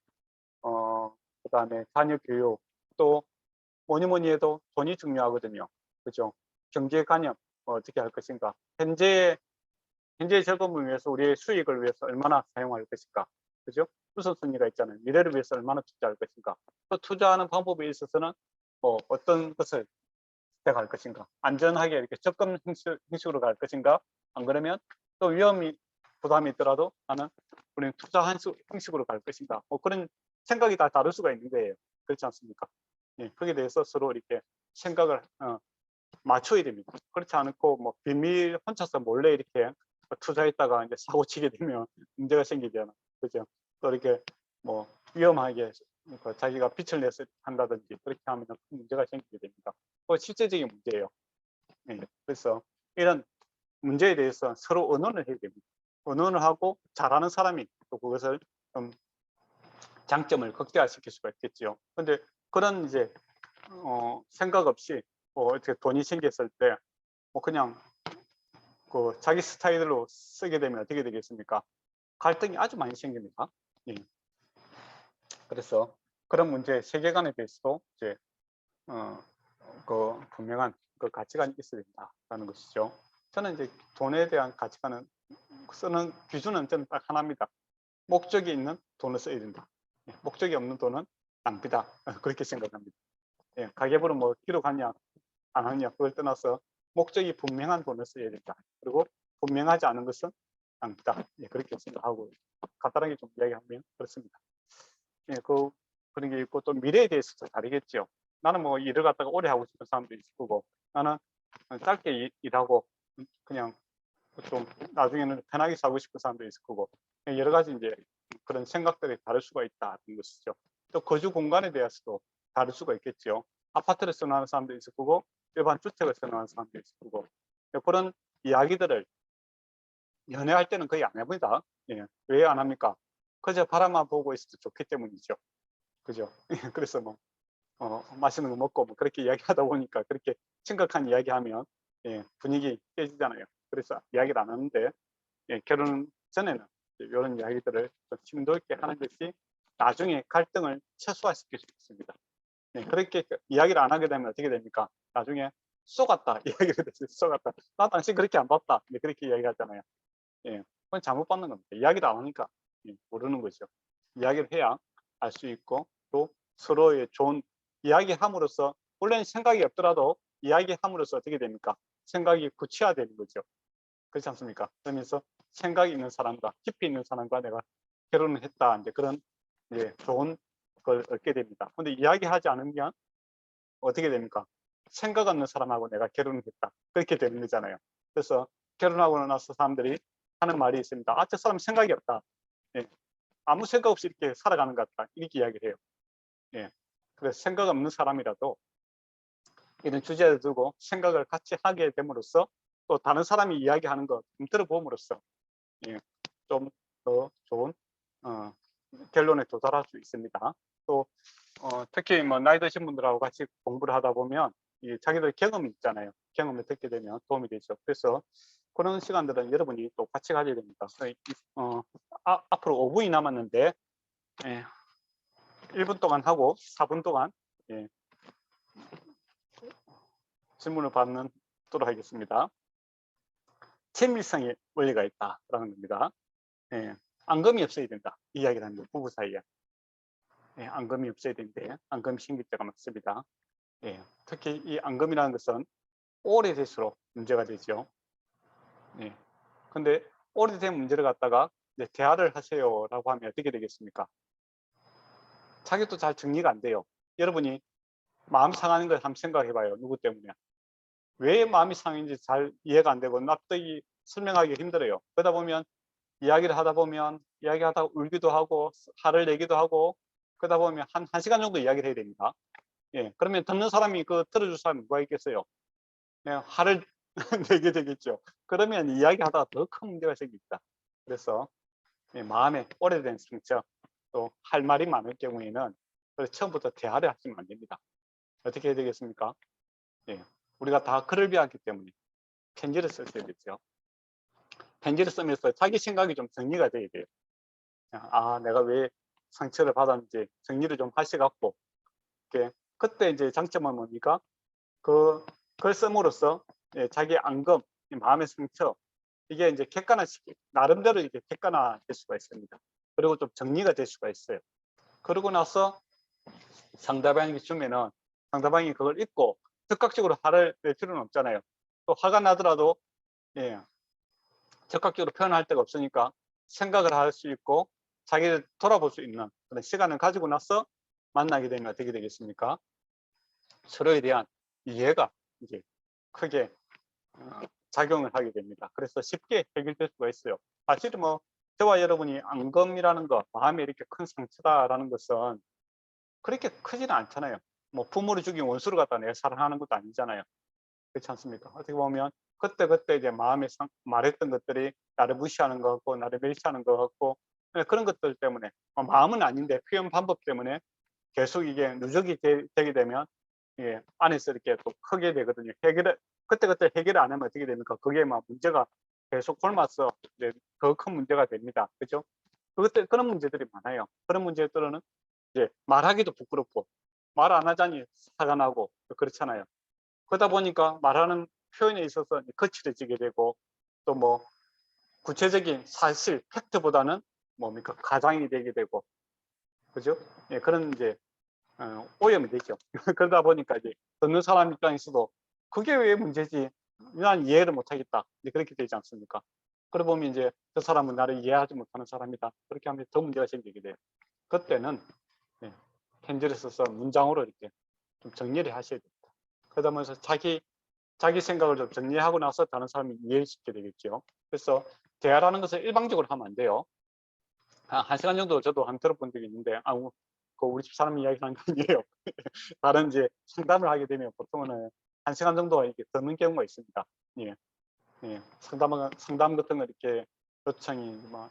자녀 교육 또 뭐니 해도 돈이 중요하거든요. 그죠? 경제관념 어떻게 할 것인가? 현재 적금을 위해서 우리의 수익을 위해서 얼마나 사용할 것인가? 그죠? 우선순위가 있잖아요. 미래를 위해서 얼마나 투자할 것인가? 또 투자하는 방법에 있어서는 어떤 것을 선택할 것인가? 안전하게 이렇게 적금 형식으로 갈 것인가? 안 그러면 또 부담이 있더라도 우리는 투자 형식으로 갈 것인가? 그런 생각이 다 다를 수가 있는 거예요. 그렇지 않습니까? 거기에 대해서 서로 이렇게 생각을 맞춰야 됩니다. 그렇지 않고 비밀 혼자서 몰래 이렇게 투자했다가 이제 사고 치게 되면 문제가 생기잖아. 그죠? 또 이렇게 위험하게 자기가 빛을 내서 한다든지 그렇게 하면 문제가 생기게 됩니다. 실제적인 문제예요. 그래서 이런 문제에 대해서 서로 의논을 해야 됩니다. 의논을 하고 잘하는 사람이 또 그것을 좀 장점을 극대화시킬 수가 있겠죠. 근데 그런 이제 생각 없이 어떻게 돈이 생겼을 때 그냥 자기 스타일로 쓰게 되면 어떻게 되겠습니까? 갈등이 아주 많이 생깁니다. 그래서 그런 문제 세계관에 대해서도 이제 분명한 가치관이 있어야 된다라는 것이죠. 저는 이제 돈에 대한 가치관은 쓰는 기준은 저는 딱 하나입니다. 목적이 있는 돈을 써야 된다. 목적이 없는 돈은 낭비다. 그렇게 생각합니다. 가계부를 기록하냐 안 하냐 그걸 떠나서 목적이 분명한 돈을 써야 된다. 그리고 분명하지 않은 것은 낭비다. 그렇게 생각하고 간단하게 좀 이야기하면 그렇습니다. 그런 게 있고 또 미래에 대해서도 다르겠죠. 나는 일을 갖다가 오래 하고 싶은 사람도 있을 거고 나는 짧게 일하고 그냥 좀 나중에는 편하게 살고 싶은 사람도 있을 거고 여러 가지 이제 그런 생각들이 다를 수가 있다는 것이죠. 또 거주 공간에 대해서도 다를 수가 있겠죠. 아파트를 선호하는 사람도 있을 거고 일반 주택을 선호하는 사람도 있을 거고 그런 이야기들을 연애할 때는 거의 안 해봅니다. 예. 왜 안 합니까? 그저 바라만 보고 있어도 좋기 때문이죠. 그죠? 그래서 뭐 맛있는 거 먹고 뭐 그렇게 이야기하다 보니까 그렇게 심각한 이야기하면 예, 분위기 깨지잖아요. 그래서 이야기를 안 하는데 예, 결혼 전에는 이런 이야기들을 좀 심도 있게 하는 것이 나중에 갈등을 최소화시킬 수 있습니다. 예, 그렇게 이야기를 안 하게 되면 어떻게 됩니까? 나중에 쏘갔다 이야기가 됐어요. 쏘갔다. 나 당신 그렇게 안 봤다. 네, 그렇게 이야기하잖아요. 예, 그건 잘못 받는 겁니다. 이야기를 안 하니까 예, 모르는 거죠. 이야기를 해야 알 수 있고 또 서로의 좋은 이야기함으로써 원래는 생각이 없더라도 이야기함으로써 어떻게 됩니까? 생각이 구체화되는 거죠. 그렇지 않습니까? 그러면서 생각이 있는 사람과 깊이 있는 사람과 내가 결혼을 했다. 이제 그런 이제 좋은 걸 얻게 됩니다. 근데 이야기하지 않으면 어떻게 됩니까? 생각 없는 사람하고 내가 결혼을 했다. 그렇게 되는 거잖아요. 그래서 결혼하고 나서 사람들이 하는 말이 있습니다. 아, 저 사람 생각이 없다. 예. 아무 생각 없이 이렇게 살아가는 것 같다. 이렇게 이야기를 해요. 예. 그래서 생각 없는 사람이라도 이런 주제를 두고 생각을 같이 하게 됨으로써 또 다른 사람이 이야기하는 거 좀 들어봄으로써 예, 좀 더 좋은 결론에 도달할 수 있습니다. 또 특히 뭐 나이 드신 분들하고 같이 공부를 하다 보면 자기들 경험이 있잖아요. 경험을 듣게 되면 도움이 되죠. 그래서 그런 시간들은 여러분이 또 같이 가져야 됩니다. 앞으로 5분이 남았는데 예, 1분 동안 하고 4분 동안 예, 질문을 받도록 하겠습니다. 친밀성의 원리가 있다라는 겁니다. 예, 앙금이 없어야 된다. 이 이야기를 하는 부부 사이에. 예, 앙금이 없어야 되는데 앙금이 생길 때가 많습니다. 예, 특히 이 앙금이라는 것은 오래될수록 문제가 되죠. 예, 근데 오래된 문제를 갖다가 이제 대화를 하세요라고 하면 어떻게 되겠습니까? 자기도 잘 정리가 안 돼요. 여러분이 마음 상하는 걸 한번 생각해 봐요. 누구 때문에? 왜 마음이 상했는지 잘 이해가 안 되고 납득이 설명하기 힘들어요. 그러다 보면 이야기를 하다 보면 이야기하다가 울기도 하고 화를 내기도 하고 그러다 보면 한 1시간 정도 이야기를 해야 됩니다. 예, 그러면 듣는 사람이 그 들어줄 사람이 누가 있겠어요? 그냥 화를 내게 되겠죠. 그러면 이야기하다가 더 큰 문제가 생깁니다. 그래서 예, 마음에 오래된 상처 또 할 말이 많을 경우에는 처음부터 대화를 하시면 안 됩니다. 어떻게 해야 되겠습니까? 예, 우리가 다 글을 배웠기 때문에 편지를 써야겠죠. 편지를 쓰면서 자기 생각이 좀 정리가 돼야 돼요. 아, 내가 왜 상처를 받았는지 정리를 좀 하셔갖고 그때 이제 장점은 뭡니까? 그 글 씀으로써 예, 자기 앙금, 마음의 상처 이게 이제 객관화시키 나름대로 이렇게 객관화될 수가 있습니다. 그리고 좀 정리가 될 수가 있어요. 그러고 나서 상대방에게 주면은 상대방이 그걸 읽고 즉각적으로 화를 낼 필요는 없잖아요. 또 화가 나더라도 예, 적극적으로 표현할 데가 없으니까 생각을 할 수 있고 자기를 돌아볼 수 있는 그런 시간을 가지고 나서 만나게 되면 어떻게 되겠습니까? 서로에 대한 이해가 이제 크게 작용을 하게 됩니다. 그래서 쉽게 해결될 수가 있어요. 사실은 뭐 저와 여러분이 앙금이라는 거, 마음에 이렇게 큰 상처다라는 것은 그렇게 크지는 않잖아요. 뭐 부모를 죽인 원수를 갖다 내가 사랑하는 것도 아니잖아요. 그렇지 않습니까? 어떻게 보면 그때 이제 마음에 말했던 것들이 나를 무시하는 것 같고 나를 멸시하는 것 같고 그런 것들 때문에 마음은 아닌데 표현 방법 때문에 계속 이게 누적이 되게 되면 예, 안에서 이렇게 또 크게 되거든요. 그때 해결을 안 하면 어떻게 됩니까? 그게 막 문제가 계속 굶어서 이제 더 큰 문제가 됩니다. 그죠? 그런 문제들이 많아요. 그런 문제들은 이제 말하기도 부끄럽고 말 안 하자니 화가 나고 그렇잖아요. 그러다 보니까 말하는 표현에 있어서 거칠어지게 되고 또 뭐 구체적인 사실 팩트보다는 뭡니까 가장이 되게 되고 그죠? 예, 그런 이제 오염이 되죠. 그러다 보니까 이제 듣는 사람 입장에서도 그게 왜 문제지? 난 이해를 못하겠다. 이제 그렇게 되지 않습니까? 그러다 보면 이제 저 사람은 나를 이해하지 못하는 사람이다. 그렇게 하면 더 문제가 생기게 돼요. 그때는 예, 편지를 써서 문장으로 이렇게 좀 정리를 하셔야 됩니다. 그러다 보면서 자기 생각을 좀 정리하고 나서 다른 사람이 이해시키게 되겠죠. 그래서 대화라는 것을 일방적으로 하면 안 돼요. 한 1시간 정도 저도 한 들어본 적이 있는데 그 우리 집 사람 이야기하는 게 아니에요. 다른 이제 상담을 하게 되면 보통은 1시간 정도가 이렇게 듣는 경우가 있습니다. 예. 예. 상담 같은 거 이렇게 요청이 뭐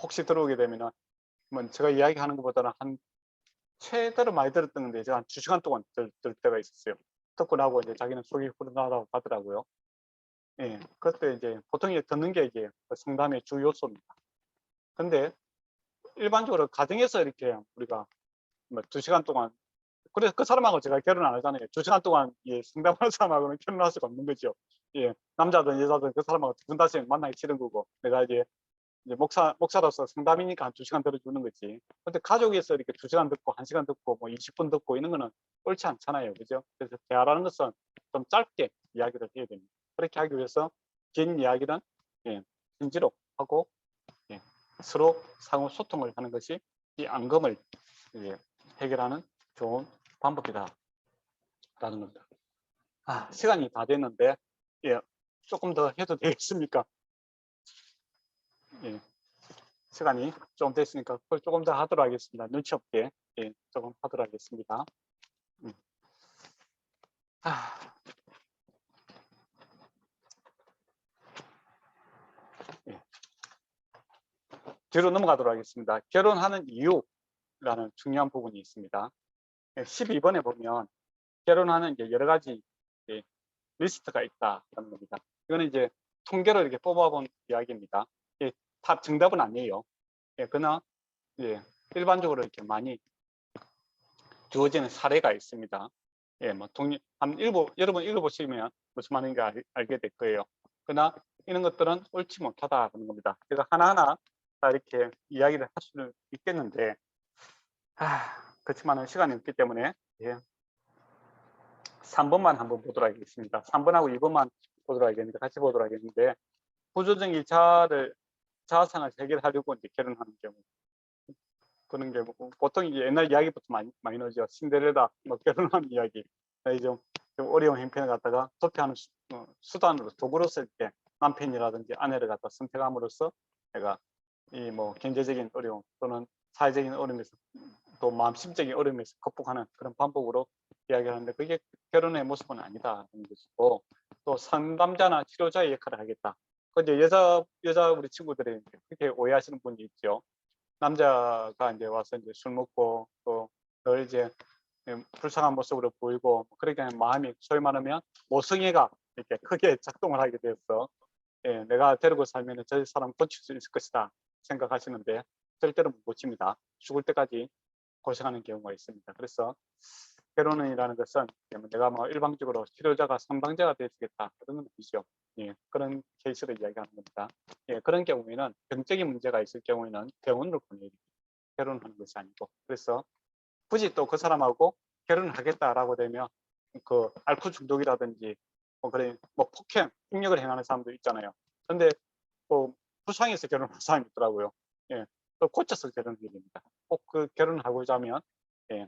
혹시 들어오게 되면은 뭐 제가 이야기하는 것보다는 최대로 많이 들었던 건데 제가 한 2시간 동안 들 때가 있었어요. 듣고 나고 이제 자기는 속이 후련하다고 하더라고요. 예. 그때 이제 보통 이제 듣는 게 이제 그 상담의 주 요소입니다. 근데 일반적으로 가정에서 이렇게 우리가 뭐 2시간 동안, 그래서 그 사람하고 제가 결혼 안 하잖아요. 2시간 동안 예, 상담하는 사람하고는 결혼할 수가 없는 거죠. 예. 남자든 여자든 그 사람하고 2분 다시 만나기 싫은 거고, 내가 이제 목사로서 상담이니까 한 2시간 들어주는 거지. 근데 가족에서 이렇게 2시간 듣고 1시간 듣고 뭐 20분 듣고 이런 거는 옳지 않잖아요. 그죠? 그래서 대화라는 것은 좀 짧게 이야기를 해야 됩니다. 그렇게 하기 위해서 긴 이야기는 예, 편지로 하고 예, 서로 상호 소통을 하는 것이 이 앙금을 예, 해결하는 좋은 방법이다 라는 겁니다. 시간이 다 됐는데 예, 조금 더 해도 되겠습니까? 예. 시간이 좀 됐으니까 그걸 조금 더 하도록 하겠습니다. 눈치 없게 예, 조금 하도록 하겠습니다. 예. 뒤로 넘어가도록 하겠습니다. 결혼하는 이유라는 중요한 부분이 있습니다. 12번에 보면 결혼하는 이제 여러 가지 예, 리스트가 있다는 겁니다. 이거는 이제 통계로 이렇게 뽑아본 이야기입니다. 예, 다 정답은 아니에요. 예, 그러나 예, 일반적으로 이렇게 많이 주어지는 사례가 있습니다. 예, 뭐 여러분 읽어보시면 무슨 말인지 알게 될 거예요. 그러나 이런 것들은 옳지 못하다는 겁니다. 제가 하나하나 다 이렇게 이야기를 할 수는 있겠는데, 그렇지만은 시간이 없기 때문에 예, 3번만 한번 보도록 하겠습니다. 3번하고 2번만 보도록 하겠는데, 같이 보도록 하겠는데, 구조적인 자아상을 해결하려고 이제 결혼하는 경우, 그런 경우 보통 이제 옛날 이야기부터 많이 나오죠. 신데렐라 뭐 결혼하는 이야기. 좀 어려운 형편을 갖다가 도피하는 수단으로 도구로서 이렇게 남편이라든지 아내를 갖다 선택함으로써 내가 이 뭐 경제적인 어려움 또는 사회적인 어려움에서 또 마음심적인 어려움에서 극복하는 그런 방법으로 이야기하는데, 그게 결혼의 모습은 아니다는 것이고, 또 상담자나 치료자의 역할을 하겠다. 그 이제 여자 우리 친구들이 그렇게 오해하시는 분이 있죠. 남자가 이제 와서 이제 술 먹고 또 늘 이제 불쌍한 모습으로 보이고, 그렇게 마음이 소위 말하면 모성애가 이렇게 크게 작동을 하게 되어서 예, 내가 데리고 살면 저 사람 고칠 수 있을 것이다 생각하시는데 절대로 못 고칩니다. 죽을 때까지 고생하는 경우가 있습니다. 그래서 결혼이라는 것은 내가 뭐 일방적으로 치료자가 상담자가 되어주겠다 그런 건 아니죠. 예, 그런 케이스를 이야기하는 겁니다. 예, 그런 경우에는 병적인 문제가 있을 경우에는 병원으로 보내야 됩니다. 결혼하는 것이 아니고. 그래서 굳이 또 그 사람하고 결혼을 하겠다라고 되면 그 알코올 중독이라든지 뭐 그래 뭐 폭행, 폭력을 행하는 사람도 있잖아요. 근데 또 불쌍해서 결혼한 사람이 있더라고요. 예, 또 고쳐서 결혼해야 됩니다. 꼭 그 결혼을 하고자 하면 예,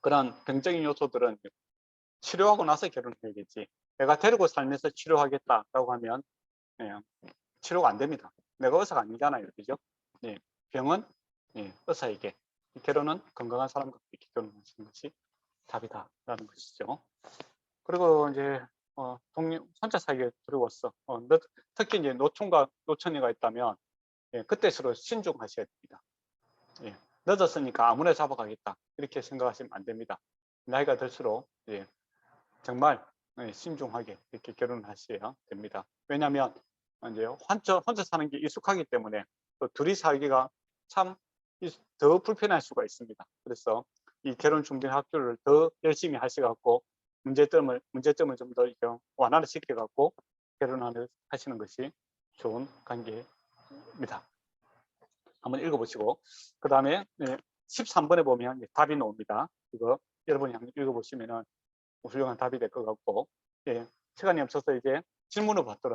그런 병적인 요소들은 치료하고 나서 결혼해야겠지. 내가 데리고 살면서 치료하겠다라고 하면 예, 치료가 안 됩니다. 내가 의사가 아니잖아요, 그죠? 예, 병은 예, 의사에게, 결혼은 건강한 사람과 이렇게 결혼하시는 것이 답이다라는 것이죠. 그리고 이제 혼자 살기에 두려웠어. 특히 이제 노총과 노처녀가 있다면 예, 그때 서로 신중하셔야 됩니다. 예, 늦었으니까 아무나 잡아가겠다 이렇게 생각하시면 안 됩니다. 나이가 들수록 예, 정말 예, 신중하게 이렇게 결혼하셔야 됩니다. 왜냐하면 이제 혼자 사는 게 익숙하기 때문에 또 둘이 살기가 참 더 불편할 수가 있습니다. 그래서 이 결혼 준비 학교를 더 열심히 하셔갖고 문제점을 좀 더 완화를 시켜갖고 결혼하시는 것이 좋은 관계입니다. 한번 읽어보시고, 그 다음에 13번에 보면 답이 나옵니다. 이거 여러분이 한번 읽어보시면은 훌륭한 답이 될 것 같고, 예, 시간이 없어서 이제 질문을 받도록